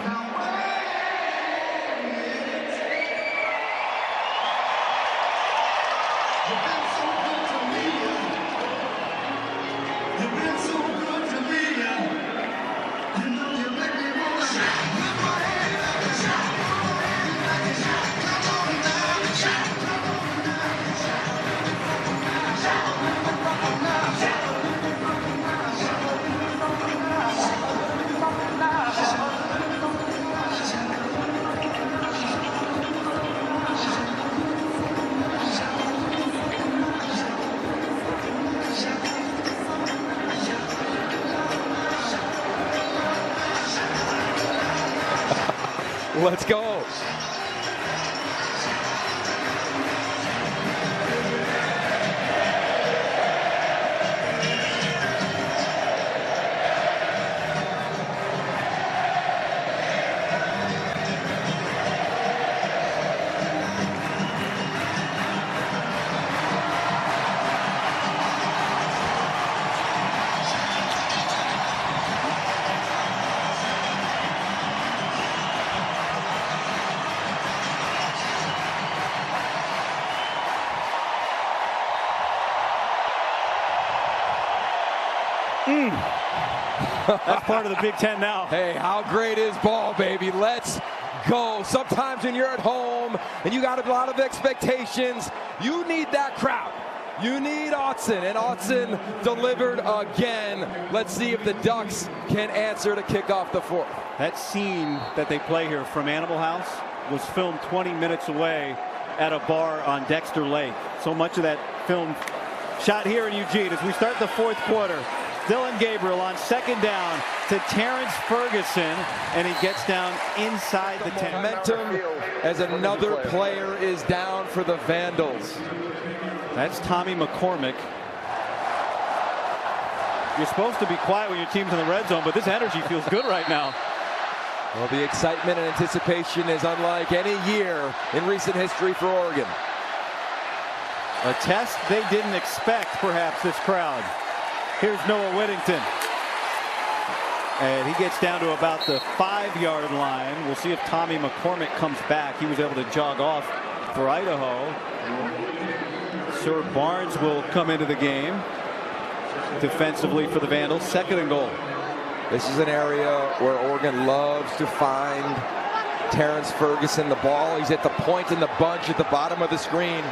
Let's go. That's part of the Big Ten now. Hey, how great is ball, baby? Let's go. Sometimes when you're at home and you got a lot of expectations, you need that crowd. You need Autzen, and Autzen delivered again. Let's see if the Ducks can answer to kick off the fourth. That scene that they play here from Animal House was filmed 20 minutes away at a bar on Dexter Lake. So much of that film shot here in Eugene as we start the fourth quarter. Dillon Gabriel on second down to Terrence Ferguson, and he gets down inside the 10. Momentum as another player is down for the Vandals. That's Tommy McCormick. You're supposed to be quiet when your team's in the red zone, but this energy feels good right now. Well, the excitement and anticipation is unlike any year in recent history for Oregon. A test they didn't expect, perhaps, this crowd. Here's Noah Whittington. And he gets down to about the 5-yard line. We'll see if Tommy McCormick comes back. He was able to jog off for Idaho. Sir Barnes will come into the game defensively for the Vandals. 2nd and goal. This is an area where Oregon loves to find Terrence Ferguson the ball. He's at the point in the bunch at the bottom of the screen.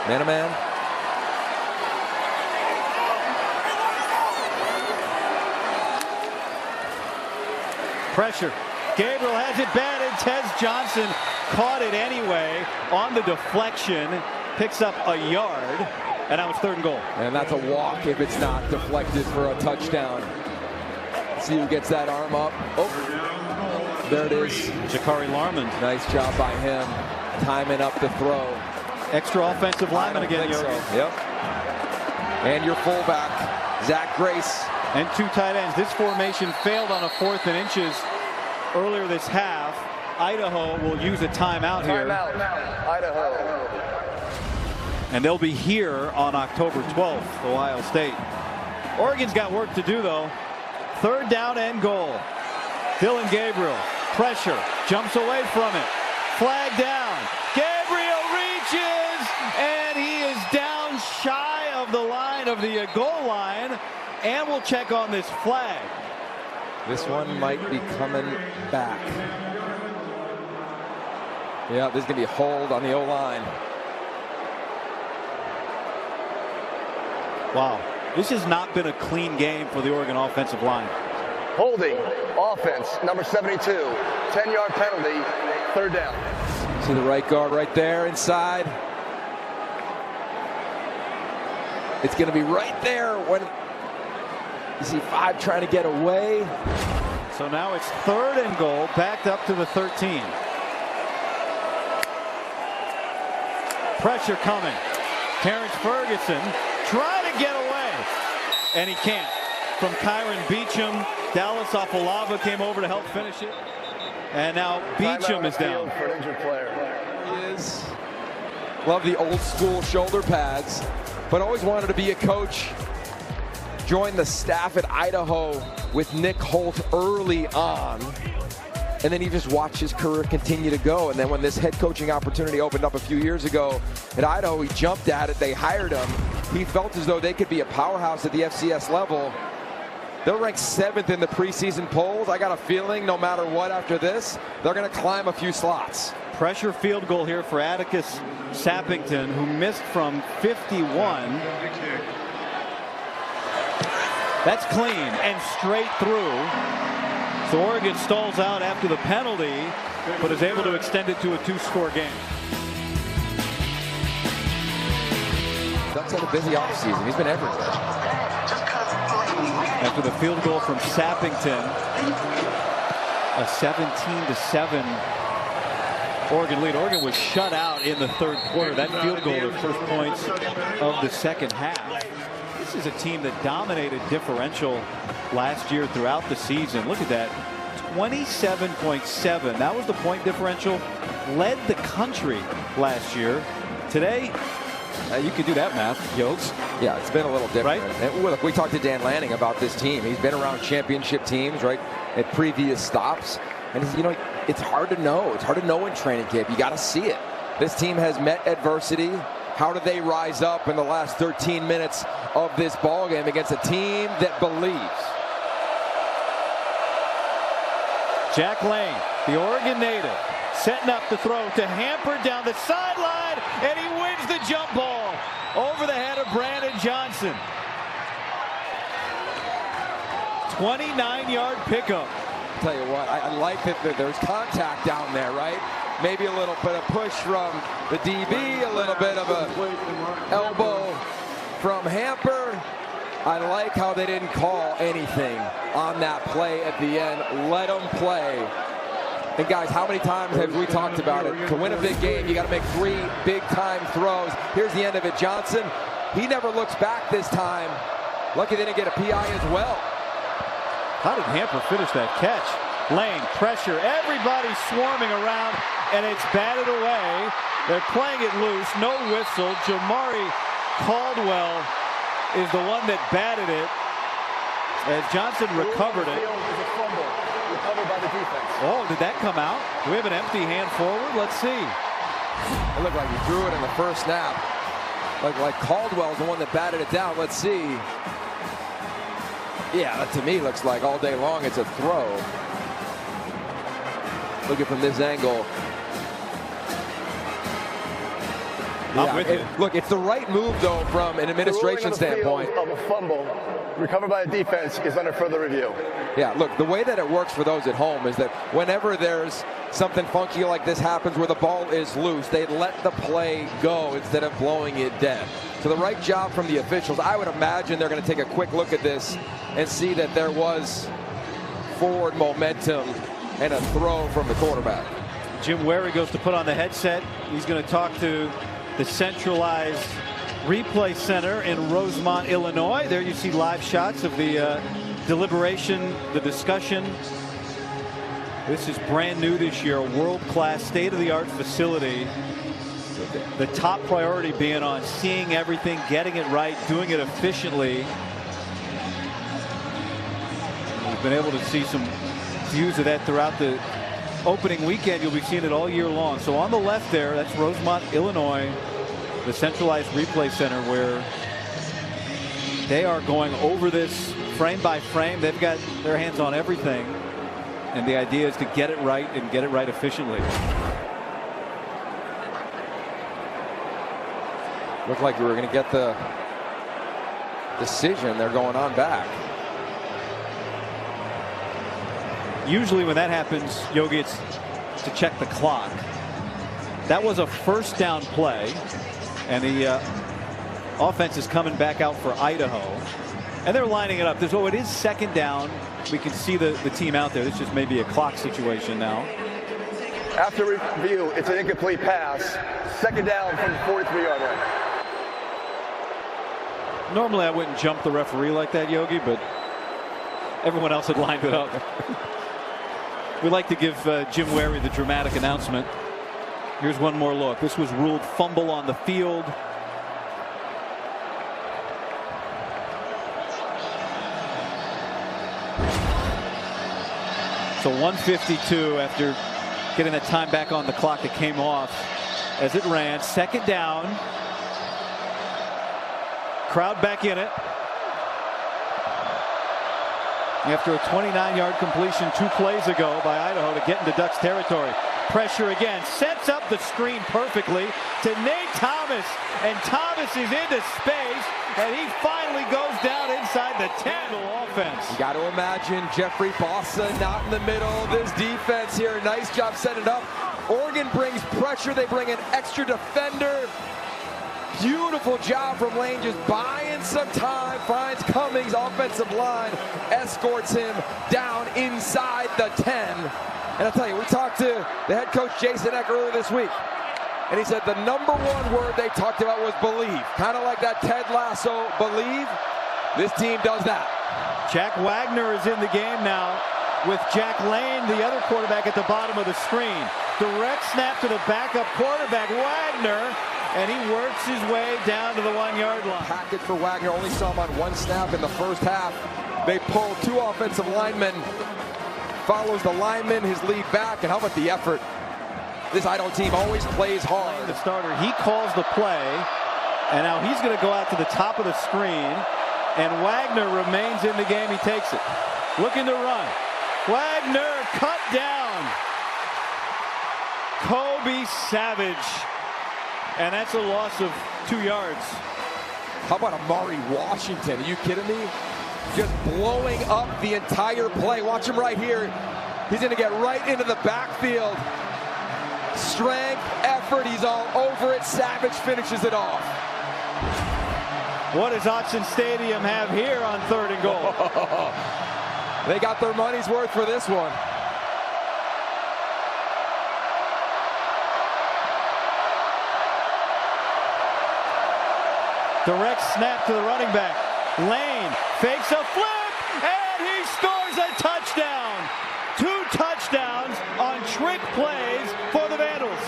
Man-to-man. Pressure. Gabriel has it bad, and Tez Johnson caught it anyway on the deflection. Picks up a yard, and that was 3rd and goal. And that's a walk if it's not deflected for a touchdown. Let's see who gets that arm up. Oh, there it is. Jakari Larmond. Nice job by him, timing up the throw. Extra offensive lineman again. So. Yep. And your fullback, Zach Grace. And 2 tight ends. This formation failed on a 4th and inches earlier this half. Idaho will use a timeout here. Timeout, Idaho. And they'll be here on October 12th, Ohio State. Oregon's got work to do, though. 3rd down and goal. Dillon Gabriel, pressure, jumps away from it. Flag down. Gabriel reaches, and he is down shy of the line of the goal line. And we'll check on this flag. This one might be coming back. Yeah, there's going to be a hold on the O-line. Wow, this has not been a clean game for the Oregon offensive line. Holding, offense, number 72. 10-yard penalty, 3rd down. See the right guard right there inside. It's going to be right there when you see 5 trying to get away. So now it's 3rd and goal, backed up to the 13. Pressure coming. Terrence Ferguson trying to get away, and he can't. From Kyron Beacham, Dallas Afalava came over to help finish it, and now Beacham is down. For an injured player. He is. Love the old school shoulder pads, but always wanted to be a coach. Joined the staff at Idaho with Nick Holt early on, and then he just watched his career continue to go. And then when this head coaching opportunity opened up a few years ago at Idaho, he jumped at it. They hired him. He felt as though they could be a powerhouse at the FCS level. They're ranked 7th in the preseason polls. I got a feeling no matter what after this, they're going to climb a few slots. Pressure field goal here for Atticus Sappington, who missed from 51. That's clean and straight through. So Oregon stalls out after the penalty, but is able to extend it to a 2-score game. Ducks had a busy offseason. He's been everywhere. After the field goal from Sappington, a 17-7 Oregon lead. Oregon was shut out in the 3rd quarter. That field goal, the first points of the 2nd half. This is a team that dominated differential last year throughout the season. Look at that, 27.7. That was the point differential. Led the country last year. Today, you could do that math, Yokes. Yeah, it's been a little different. Right? And look, we talked to Dan Lanning about this team. He's been around championship teams, right, at previous stops. And, you know, it's hard to know. It's hard to know in training camp. You got to see it. This team has met adversity. How do they rise up in the last 13 minutes of this ball game against a team that believes? Jack Lane, the Oregon native, setting up the throw to Hamper down the sideline, and he wins the jump ball over the head of Brandon Johnson. 29-yard pickup. I'll tell you what, I like that there's contact down there, right? Maybe a little bit of push from the DB, a little bit of a elbow from Hamper. I like how they didn't call anything on that play at the end. Let them play. And guys, how many times have we talked about it? To win a big game, you got to make 3 big-time throws. Here's the end of it. Johnson, he never looks back this time. Lucky they didn't get a PI as well. How did Hamper finish that catch? Lane, pressure, everybody swarming around, and it's batted away. They're playing it loose, no whistle. Jamari Caldwell is the one that batted it as Johnson recovered it. Recovered by the defense. Oh, did that come out? Do we have an empty hand forward? Let's see. It looked like he threw it in the first snap. Like Caldwell's the one that batted it down. Let's see. Yeah, that to me looks like all day long it's a throw. Look at from this angle. Yeah, look, it's the right move, though, from an administration standpoint. Of a fumble recovered by the defense is under further review. Yeah, look, the way that it works for those at home is that whenever there's something funky like this happens where the ball is loose, they let the play go instead of blowing it dead. So the right job from the officials. I would imagine they're going to take a quick look at this and see that there was forward momentum and a throw from the quarterback. Jim Wary goes to put on the headset. He's going to talk to the centralized replay center in Rosemont, Illinois. There you see live shots of the deliberation, the discussion. This is brand new this year, a world-class, state-of-the-art facility. The top priority being on seeing everything, getting it right, doing it efficiently. We've been able to see some views of that throughout the opening weekend. You'll be seeing it all year long. So on the left there, that's Rosemont, Illinois, the centralized replay center, where they are going over this frame by frame. They've got their hands on everything, and the idea is to get it right and get it right efficiently. Looked like we were going to get the decision. They're going on back. Usually when that happens, Yogi, it's to check the clock. That was a first down play, and the offense is coming back out for Idaho, and they're lining it up. It is second down. We can see the team out there. This just may be a clock situation now. After review, it's an incomplete pass. Second down from the 43-yard line. Normally I wouldn't jump the referee like that, Yogi, but everyone else had lined it up. We like to give Jim Wary the dramatic announcement. Here's one more look. This was ruled fumble on the field. So 1:52 after getting that time back on the clock that came off as it ran. Second down. Crowd back in it. After a 29-yard completion 2 plays ago by Idaho to get into Ducks territory. Pressure again, sets up the screen perfectly to Nate Thomas, and Thomas is into space, and he finally goes down inside the 10. Offense. You got to imagine Jeffrey Bossa not in the middle. This defense here, nice job setting it up. Oregon brings pressure. They bring an extra defender. Beautiful job from Lane, just buying some time. Finds Cummings, offensive line, escorts him down inside the 10. And I'll tell you, we talked to the head coach Jason Eck earlier this week, and he said the #1 word they talked about was believe. Kind of like that Ted Lasso, believe. This team does that. Jack Wagner is in the game now with Jack Lane, the other quarterback, at the bottom of the screen. Direct snap to the backup quarterback, Wagner, and he works his way down to the 1-yard line. Packet for Wagner, only saw him on 1 snap in the first half. They pull 2 offensive linemen. Follows the lineman, his lead back, and how about the effort? This Idaho team always plays hard. The starter, he calls the play, and now he's going to go out to the top of the screen, and Wagner remains in the game. He takes it. Looking to run. Wagner cut down. Kobe Savage. And that's a loss of 2 yards. How about Amari Washington? Are you kidding me? Just blowing up the entire play. Watch him right here. He's going to get right into the backfield. Strength, effort, he's all over it. Savage finishes it off. What does Autzen Stadium have here on 3rd and goal? They got their money's worth for this one. Direct snap to the running back. Lane fakes a flip, and he scores a touchdown. 2 touchdowns on trick plays for the Vandals.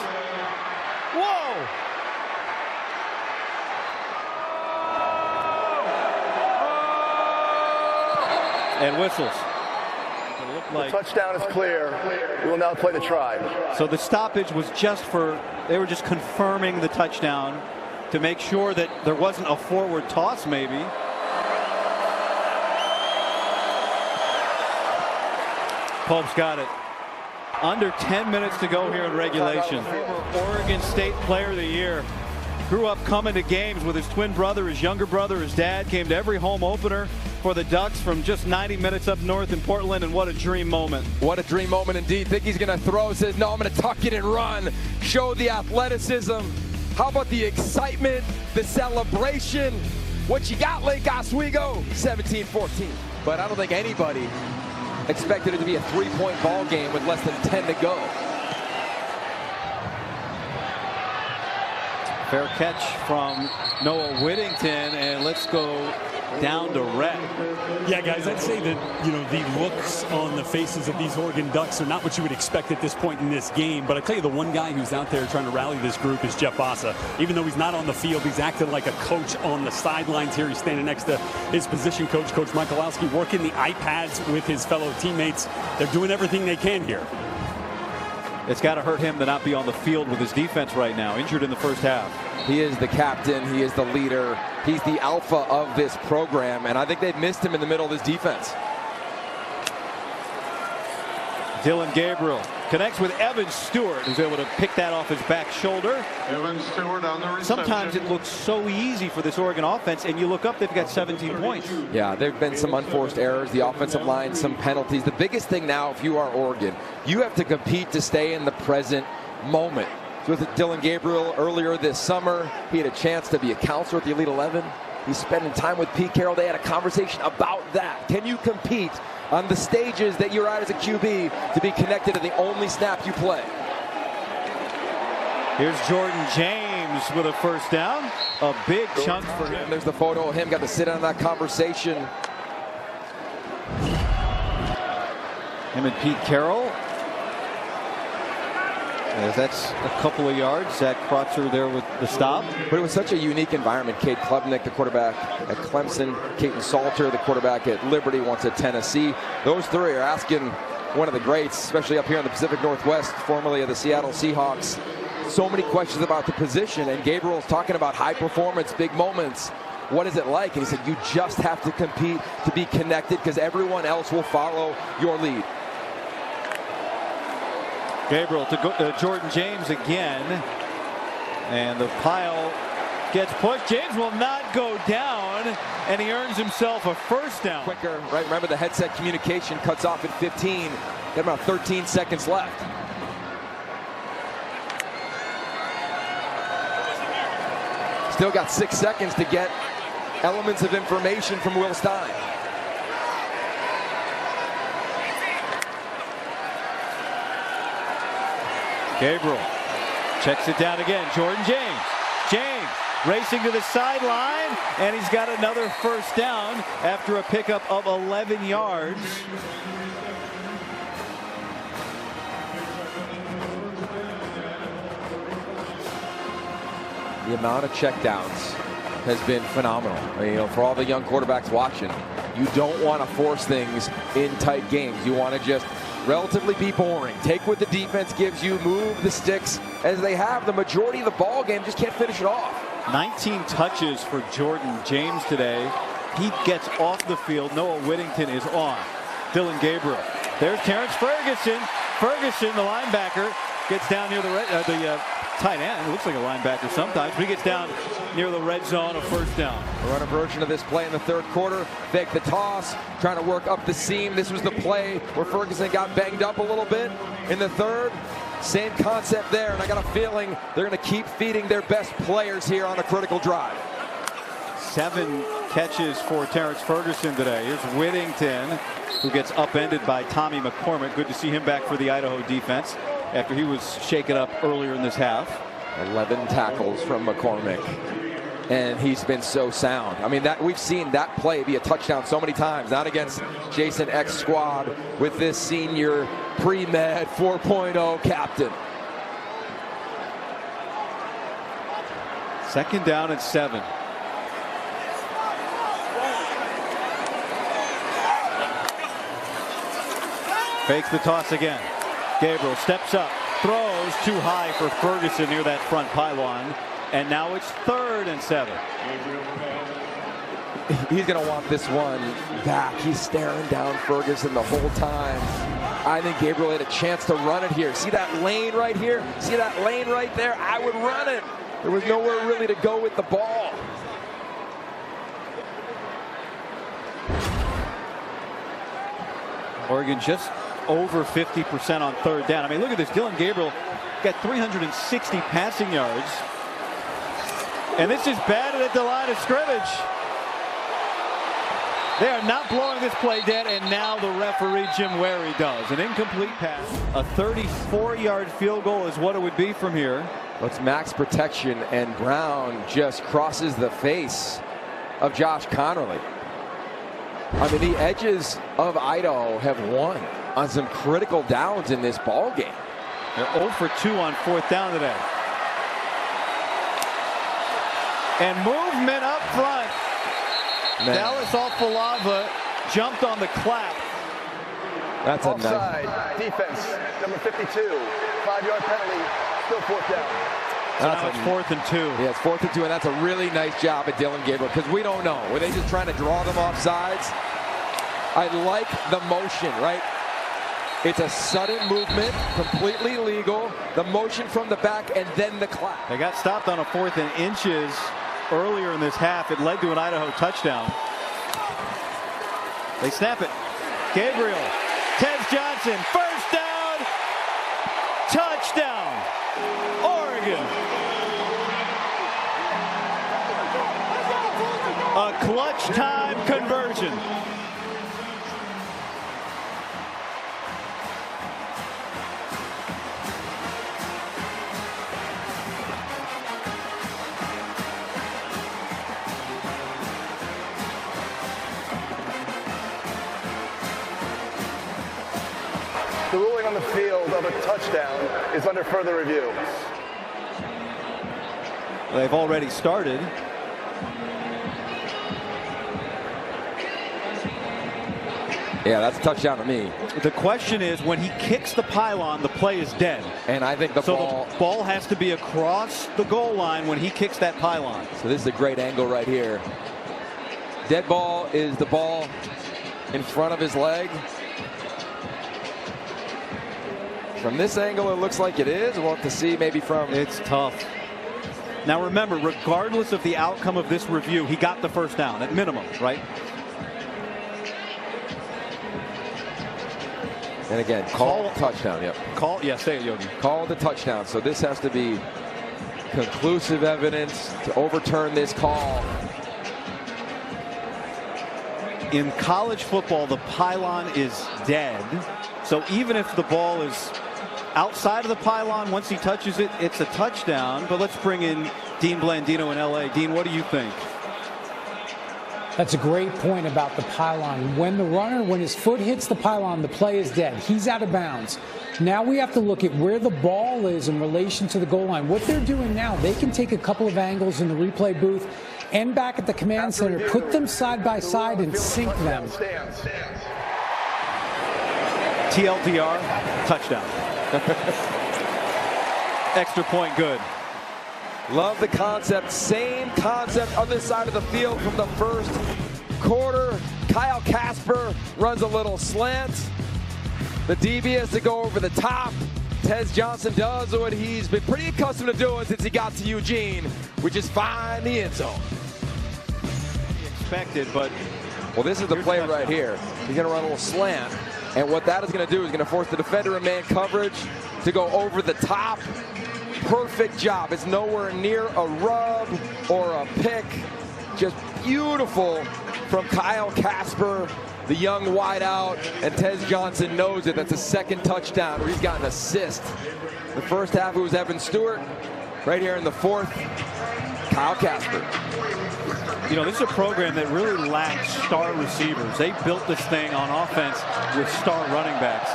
Whoa! And whistles. The touchdown is clear. We will now play the try. So the stoppage was just they were just confirming the touchdown to make sure that there wasn't a forward toss maybe. Pope's got it. Under 10 minutes to go here in regulation. Oregon State Player of the Year. Grew up coming to games with his twin brother, his younger brother, his dad. Came to every home opener for the Ducks from just 90 minutes up north in Portland, and what a dream moment. What a dream moment indeed. Think he's going to throw, says, no, I'm going to tuck it and run. Show the athleticism. How about the excitement, the celebration? What you got, Lake Oswego? 17-14. But I don't think anybody expected it to be a 3-point ball game with less than 10 to go. Fair catch from Noah Whittington, and let's go down to red. Yeah, guys, I'd say that, the looks on the faces of these Oregon Ducks are not what you would expect at this point in this game. But I tell you, the one guy who's out there trying to rally this group is Jeff Asa. Even though he's not on the field, he's acting like a coach on the sidelines here. He's standing next to his position coach, Coach Michalowski, working the iPads with his fellow teammates. They're doing everything they can here. It's got to hurt him to not be on the field with his defense right now, injured in the first half. He is the captain. He is the leader. He's the alpha of this program, and I think they've missed him in the middle of this defense. Dylan Gabriel connects with Evan Stewart, who's able to pick that off his back shoulder. Evan Stewart on the reception. Sometimes it looks so easy for this Oregon offense, and you look up, they've got 17 points. Yeah, there have been some unforced errors, the offensive line, some penalties. The biggest thing now, if you are Oregon, you have to compete to stay in the present moment. So with Dylan Gabriel earlier this summer, he had a chance to be a counselor at the Elite 11. He's spending time with Pete Carroll. They had a conversation about that. Can you compete on the stages that you're at as a QB to be connected to the only snap you play? Here's Jordan James with a first down. A big chunk for him. There's the photo of him, got to sit in on that conversation. Him and Pete Carroll. As that's a couple of yards. Zach Krotzer there with the stop. But it was such a unique environment. Cade Klubnik, the quarterback at Clemson. Caton Salter, the quarterback at Liberty, once at Tennessee. Those three are asking one of the greats, especially up here in the Pacific Northwest, formerly of the Seattle Seahawks. So many questions about the position, and Gabriel's talking about high performance, big moments. What is it like? And he said, you just have to compete to be connected because everyone else will follow your lead. Gabriel to Jordan James again, and the pile gets pushed. James will not go down, and he earns himself a first down. Quicker, right? Remember, the headset communication cuts off at 15. Got about 13 seconds left. Still got 6 seconds to get elements of information from Will Stein. Gabriel checks it down again. Jordan James. James racing to the sideline, and he's got another first down after a pickup of 11 yards. The amount of checkdowns has been phenomenal. For all the young quarterbacks watching, you don't want to force things in tight games. You want to just relatively be boring. Take what the defense gives you, move the sticks as they have the majority of the ball game, just can't finish it off. 19 touches for Jordan James today. He gets off the field. Noah Whittington is on. Dylan Gabriel. There's Terrence Ferguson. Ferguson, the linebacker, gets down near the tight end. It looks like a linebacker sometimes, but he gets down near the red zone, a first down. We'll run a version of this play in the third quarter. Fake the toss, trying to work up the seam. This was the play where Ferguson got banged up a little bit in the third. Same concept there, and I got a feeling they're going to keep feeding their best players here on a critical drive. 7 catches for Terrence Ferguson today. Here's Whittington, who gets upended by Tommy McCormick. Good to see him back for the Idaho defense after he was shaken up earlier in this half. 11 tackles from McCormick, and he's been so sound. I mean, that we've seen that play be a touchdown so many times, not against Jason X squad with this senior pre-med 4.0 captain. 2nd down and 7. Fakes the toss again. Gabriel steps up, throws too high for Ferguson near that front pylon, and now it's 3rd and 7. He's going to want this one back. He's staring down Ferguson the whole time. I think Gabriel had a chance to run it here. See that lane right here? See that lane right there? I would run it. There was nowhere really to go with the ball. Oregon just over 50% on 3rd down. I mean, look at this. Dillon Gabriel got 360 passing yards. And this is batted at the line of scrimmage. They are not blowing this play dead, and now the referee, Jim Wary, does. An incomplete pass. A 34-yard field goal is what it would be from here. Let's max protection, and Brown just crosses the face of Josh Connerly. I mean, the edges of Idaho have won on some critical downs in this ball game. They're 0 for 2 on 4th down today. And movement up front. Man. Dallas Alfalava jumped on the clap. That's offside. Defense, number 52. 5-yard penalty. Still 4th down. So now it's 4th and 2. Yeah, it's 4th and 2, and that's a really nice job at Dillon Gabriel, because we don't know. Were they just trying to draw them off sides? I like the motion, right? It's a sudden movement, completely legal. The motion from the back, and then the clap. They got stopped on a 4th and inches earlier in this half. It led to an Idaho touchdown. They snap it. Gabriel, Tez Johnson, 1st down, touchdown, Oregon. A clutch time conversion. The ruling on the field of a touchdown is under further review. They've already started. Yeah, that's a touchdown to me. The question is, when he kicks the pylon, the play is dead. And I think the ball has to be across the goal line when he kicks that pylon. So this is a great angle right here. Dead ball is the ball in front of his leg. From this angle, it looks like it is. We'll have to see maybe from... It's tough. Now remember, regardless of the outcome of this review, he got the 1st down at minimum, right? And again, call touchdown. Yep. Say it, Yogi. Call the touchdown. So this has to be conclusive evidence to overturn this call. In college football, the pylon is dead. So even if the ball is outside of the pylon, once he touches it, it's a touchdown. But let's bring in Dean Blandino in LA. Dean, what do you think? That's a great point about the pylon. When his foot hits the pylon, the play is dead. He's out of bounds. Now we have to look at where the ball is in relation to the goal line. What they're doing now, they can take a couple of angles in the replay booth and back at the command center, put them side by side and sync them. TLDR, touchdown. Extra point, good. Love the concept. Same concept, other side of the field from the first quarter. Kyle Casper runs a little slant. The DB has to go over the top. Tez Johnson does what he's been pretty accustomed to doing since he got to Eugene, which is find the end zone. Expected, but... Well, this is the play right here. He's going to run a little slant. And what that is going to do is going to force the defender in man coverage to go over the top. Perfect job. It's nowhere near a rub or a pick. Just beautiful from Kyle Casper, the young wideout, and Tez Johnson knows it. That's a second touchdown where he's got an assist. The first half it was Evan Stewart. Right here in the fourth, Kyle Casper. You know, this is a program that really lacks star receivers. They built this thing on offense with star running backs.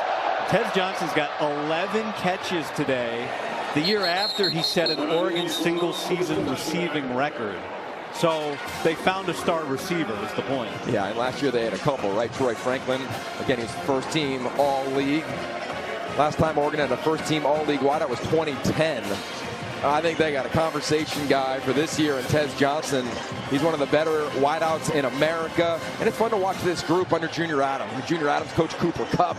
Tez Johnson's got 11 catches today. The year after, he set an Oregon single-season receiving record. So they found a star receiver is the point. Yeah, and last year they had a couple, right? Troy Franklin, again, he's first team all-league. Last time Oregon had a first team all-league wideout was 2010. I think they got a conversation guy for this year in Tez Johnson. He's one of the better wideouts in America. And it's fun to watch this group under Junior Adams. Junior Adams coached Cooper Kupp.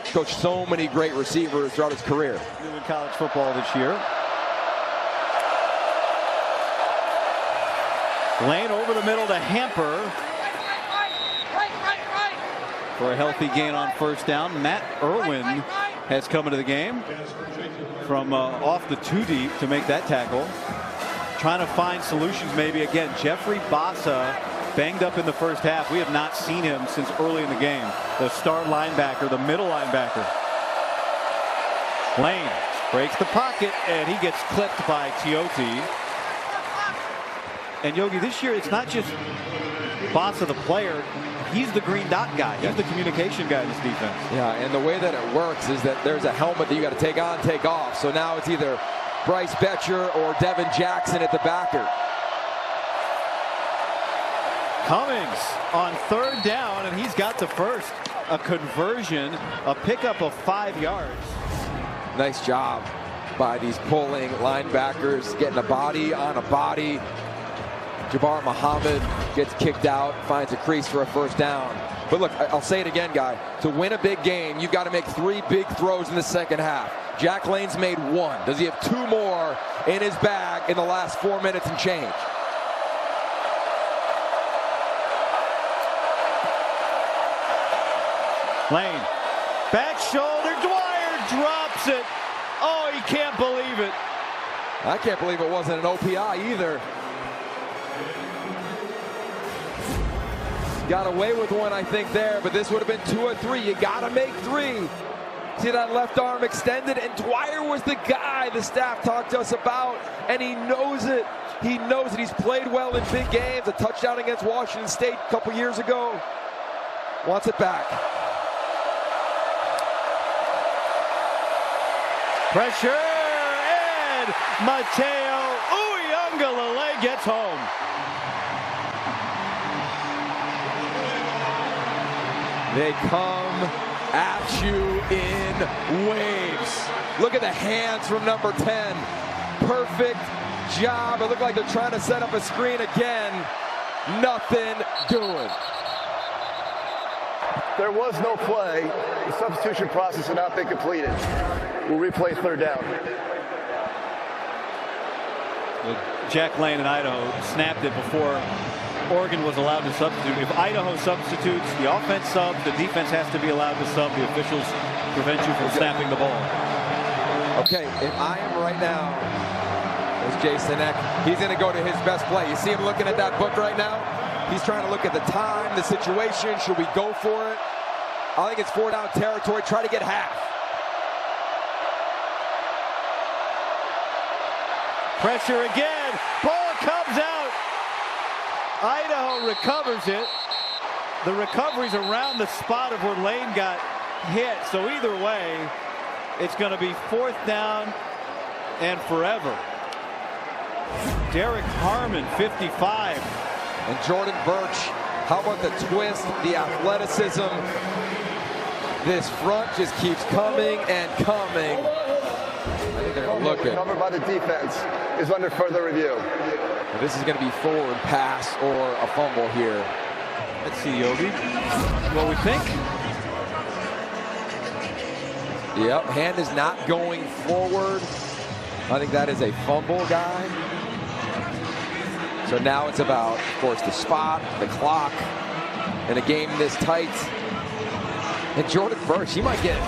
He's coached so many great receivers throughout his career. New in college football this year. Lane over the middle to Hamper. For a healthy gain on first down. Matt Irwin has come into the game from off the 2 deep to make that tackle. Trying to find solutions maybe. Again, Jeffrey Bassa banged up in the first half. We have not seen him since early in the game. The star linebacker, the middle linebacker. Lane breaks the pocket and he gets clipped by Teote. And Yogi, this year it's not just Bassa the player. He's the green dot guy. He's the communication guy in this defense. Yeah, and the way that it works is that there's a helmet that you got to take on, take off. So now it's either Bryce Betcher or Devin Jackson at the backer. Cummings on third down, and he's got the first. A conversion, a pickup of 5 yards. Nice job by these pulling linebackers, getting a body on a body. Jabbar Muhammad gets kicked out, finds a crease for a first down. But look, I'll say it again, guy. To win a big game, you've got to make 3 big throws in the second half. Jack Lane's made 1. Does he have 2 more in his bag in the last 4 minutes and change? Lane, back shoulder, Dwyer drops it. Oh, he can't believe it. I can't believe it wasn't an OPI either. Got away with 1, I think, there, but this would have been 2 or 3. You got to make 3. See that left arm extended, and Dwyer was the guy the staff talked to us about, and he knows it. He knows it. He's played well in big games. A touchdown against Washington State a couple years ago. Wants it back. Pressure, and Mateo Uyunglele gets home. They come at you in waves. Look at the hands from number 10. Perfect job. It looked like they're trying to set up a screen again. Nothing doing. There was no play. The substitution process had not been completed. We'll replay third down. Jack Lane in Idaho snapped it before Oregon was allowed to substitute. If Idaho substitutes, the offense subs, the defense has to be allowed to sub. The officials prevent you from snapping the ball. Okay, if I am right now, there's Jason Eck. He's going to go to his best play. You see him looking at that book right now? He's trying to look at the time, the situation. Should we go for it? I think it's 4 down territory. Try to get half. Pressure again. Ball comes out. Idaho recovers it. The recovery's around the spot of where Lane got hit. So either way, it's going to be 4th down and forever. Derek Harmon, 55. And Jordan Birch, how about the twist, the athleticism? This front just keeps coming and coming. I think they're going to look at. Covered by the defense is under further review. This is going to be forward pass or a fumble here. Let's see, Yogi. What we think? Yep, hand is not going forward. I think that is a fumble, guy. So now it's about, of course, the spot, the clock, and a game this tight. And Jordan Birch, he might get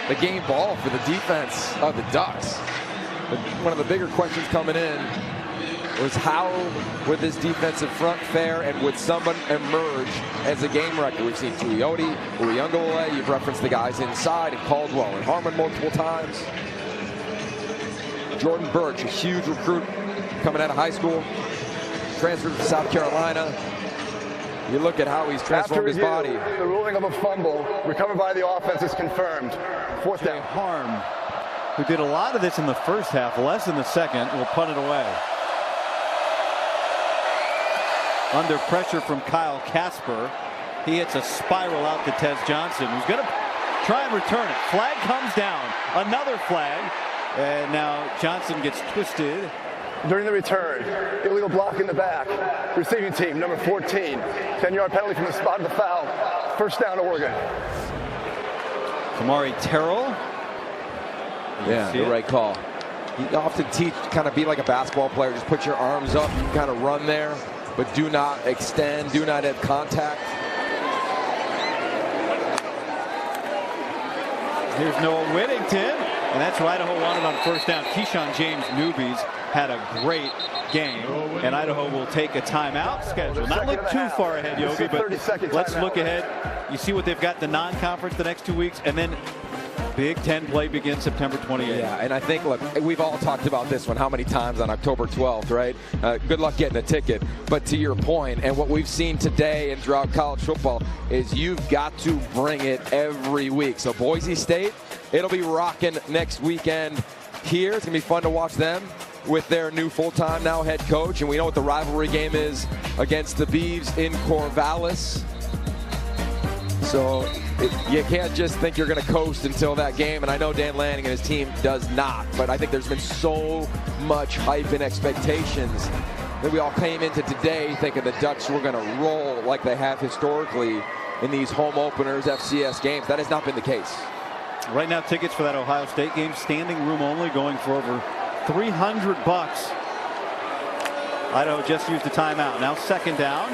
the game ball for the defense of the Ducks. But one of the bigger questions coming in, was how would this defensive front fare and would someone emerge as a game wrecker? We've seen Tuioti, Uyunglele, you've referenced the guys inside, and Caldwell and Harmon multiple times. Jordan Birch, a huge recruit coming out of high school, transferred to South Carolina. You look at how he's transformed his body. The ruling of a fumble recovered by the offense is confirmed. Fourth down. Harm, who did a lot of this in the first half, less in the second, will punt it away. Under pressure from Kyle Casper, he hits a spiral out to Tez Johnson, who's going to try and return it. Flag comes down. Another flag. And now Johnson gets twisted. During the return, illegal block in the back. Receiving team, number 14. 10-yard penalty from the spot of the foul. First down, Oregon. Kamari Terrell. Yeah, the right call. You often teach, kind of be like a basketball player. Just put your arms up, kind of run there, but do not extend, do not have contact. Here's Noah Whittington, and that's who Idaho wanted on first down. Keyshawn James Newbies had a great game, and Idaho will take a timeout schedule. Not look too far ahead, Yogi, but let's look ahead. You see what they've got the non-conference the next 2 weeks, and then Big Ten play begins September 28th. Yeah, and I think, look, we've all talked about this one how many times on October 12th, right? Good luck getting a ticket. But to your point, and what we've seen today and throughout college football is you've got to bring it every week. So Boise State, it'll be rocking next weekend here. It's going to be fun to watch them with their new full-time now head coach. And we know what the rivalry game is against the Beavs in Corvallis. So you can't just think you're going to coast until that game. And I know Dan Lanning and his team does not. But I think there's been so much hype and expectations that we all came into today thinking the Ducks were going to roll like they have historically in these home openers, FCS games. That has not been the case. Right now, tickets for that Ohio State game, standing room only, going for over $300. Idaho just used a timeout. Now second down.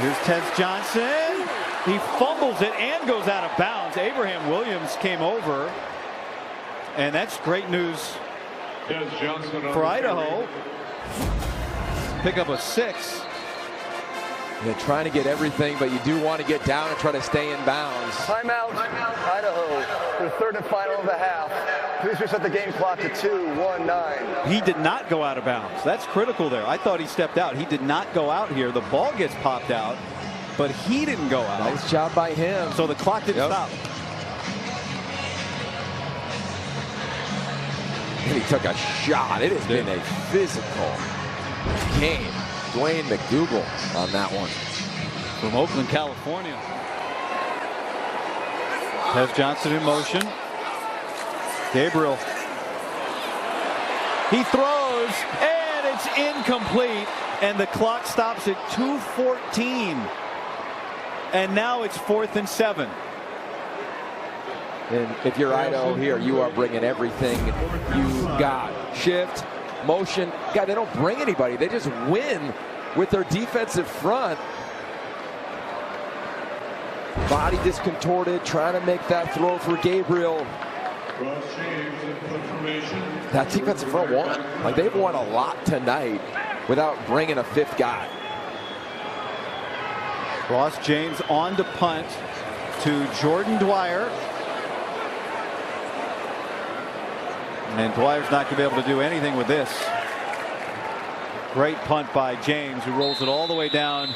Here's Tez Johnson. He fumbles it and goes out of bounds. Abraham Williams came over. And that's great news for Idaho. Pick up a 6. You're trying to get everything, but you do want to get down and try to stay in bounds. Timeout, Idaho, for the third and final of the half. Please reset the game clock to 2:19. He did not go out of bounds. That's critical there. I thought he stepped out. He did not go out here. The ball gets popped out, but he didn't go out. Nice job by him. So the clock didn't stop. And he took a shot. It has been a physical game. Dwayne McDougal on that one. From Oakland, California. Tez Johnson in motion. Gabriel. He throws, and it's incomplete. And the clock stops at 2:14. And now it's 4th and 7. And if you're Idaho here, you are bringing everything you got. Shift, motion. God, they don't bring anybody. They just win with their defensive front. Body discontorted, trying to make that throw for Gabriel. That defensive front won. Like, they've won a lot tonight without bringing a 5th guy. Ross James on to punt to Jordan Dwyer. And Dwyer's not going to be able to do anything with this. Great punt by James, who rolls it all the way down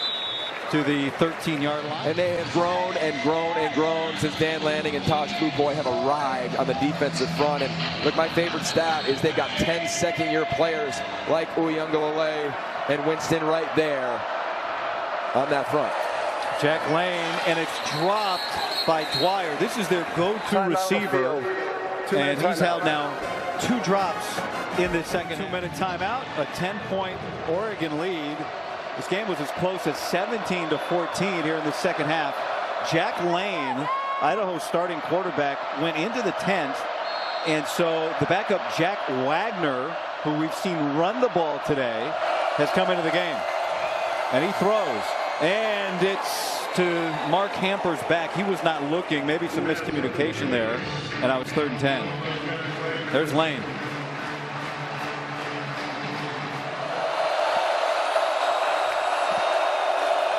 to the 13-yard line. And they have grown and grown and grown since Dan Lanning and Tosh Bootboy have arrived on the defensive front. And look, my favorite stat is they've got 10 second-year players like Uyunglele and Winston right there on that front. Jack Lane, and it's dropped by Dwyer. This is their go-to receiver. And he's held now 2 drops in the second. 2-minute timeout. A 10-point Oregon lead. This game was as close as 17-14 here in the second half. Jack Lane, Idaho's starting quarterback, went into the tent. And so the backup Jack Wagner, who we've seen run the ball today, has come into the game. And he throws. And it's to Mark Hamper's back. He was not looking. Maybe some miscommunication there. And now it's 3rd and 10. There's Lane.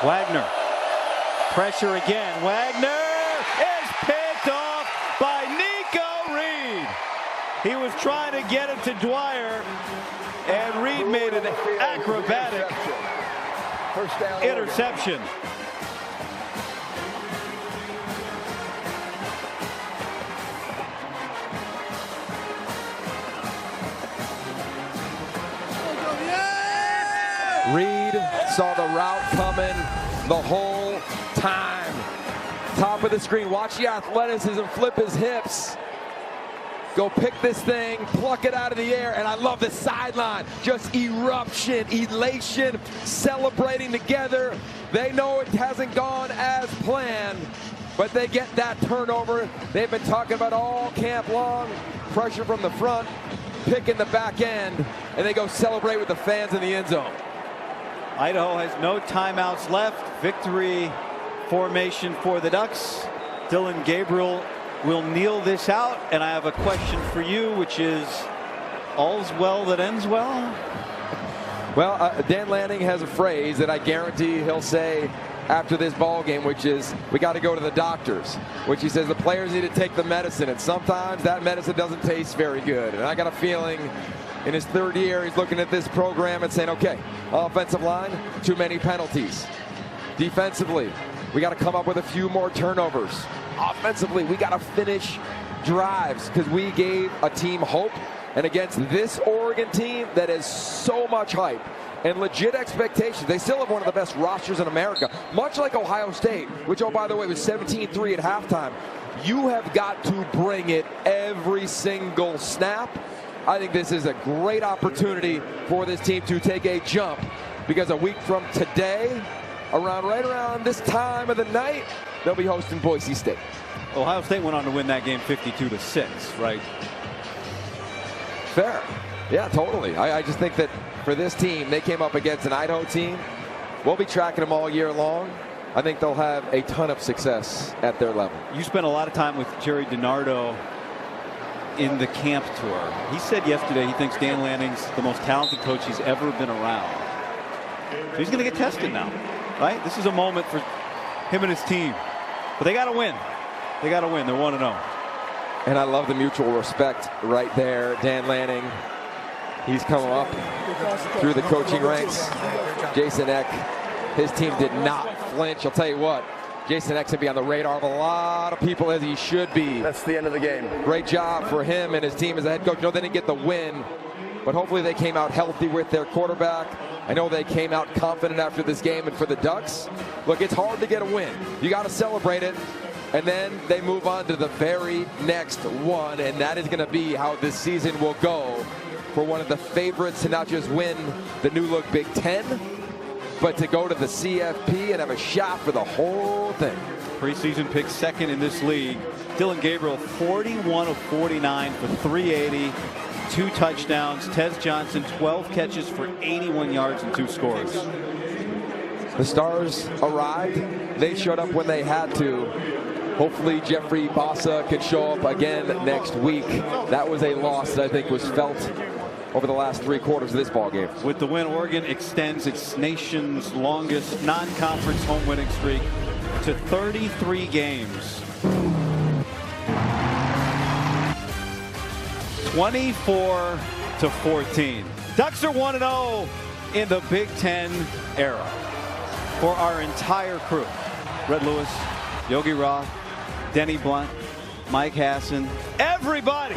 Wagner. Pressure again. Wagner is picked off by Nico Reed. He was trying to get it to Dwyer, and Reed made an acrobatic First down interception. Reed saw the route coming the whole time. Top of the screen, watch the athleticism, flip his hips. Go pick this thing, pluck it out of the air, and I love the sideline. Just eruption, elation, celebrating together. They know it hasn't gone as planned, but they get that turnover. They've been talking about all camp long. Pressure from the front, pick in the back end, and they go celebrate with the fans in the end zone. Idaho has no timeouts left. Victory formation for the Ducks. Dillon Gabriel will kneel this out, and I have a question for you, which is, all's well that ends well? Well, Dan Lanning has a phrase that I guarantee he'll say after this ball game, which is, we got to go to the doctors, which he says the players need to take the medicine, and sometimes that medicine doesn't taste very good. And I got a feeling in his third year, he's looking at this program and saying, okay, offensive line, too many penalties. Defensively, we got to come up with a few more turnovers. Offensively, we got to finish drives because we gave a team hope. And against this Oregon team that has so much hype and legit expectations, they still have one of the best rosters in America, much like Ohio State, which, oh, by the way, was 17-3 at halftime. You have got to bring it every single snap. I think this is a great opportunity for this team to take a jump, because a week from today, right around this time of the night, they'll be hosting Boise State. Ohio State went on to win that game 52-6, right? Fair. Yeah, totally. I just think that for this team, they came up against an Idaho team. We'll be tracking them all year long. I think they'll have a ton of success at their level. You spent a lot of time with Jerry DiNardo in the camp tour. He said yesterday he thinks Dan Lanning's the most talented coach he's ever been around. So he's going to get tested now, right? This is a moment for him and his team. But they got to win. They got to win. They're 1-0. And I love the mutual respect right there. Dan Lanning, he's come up through the coaching ranks. Jason Eck, his team did not flinch. I'll tell you what, Jason Eck's going to be on the radar of a lot of people, as he should be. That's the end of the game. Great job for him and his team as a head coach. No, they didn't get the win, but hopefully they came out healthy with their quarterback. I know they came out confident after this game. And for the Ducks, look, it's hard to get a win. You got to celebrate it. And then they move on to the very next one, and that is going to be how this season will go for one of the favorites to not just win the new look Big Ten, but to go to the CFP and have a shot for the whole thing. Preseason pick second in this league. Dillon Gabriel, 41 of 49 for 380, 2 touchdowns. Tez Johnson, 12 catches for 81 yards and 2 scores. The Stars arrived. They showed up when they had to. Hopefully Jeffrey Bassa can show up again next week. That was a loss that I think was felt over the last 3 quarters of this ball game. With the win, Oregon extends its nation's longest non-conference home winning streak to 33 games. 24-14. Ducks are 1-0 in the Big Ten era. For our entire crew, Red Lewis, Yogi Roth, Denny Blunt, Mike Hassan, everybody.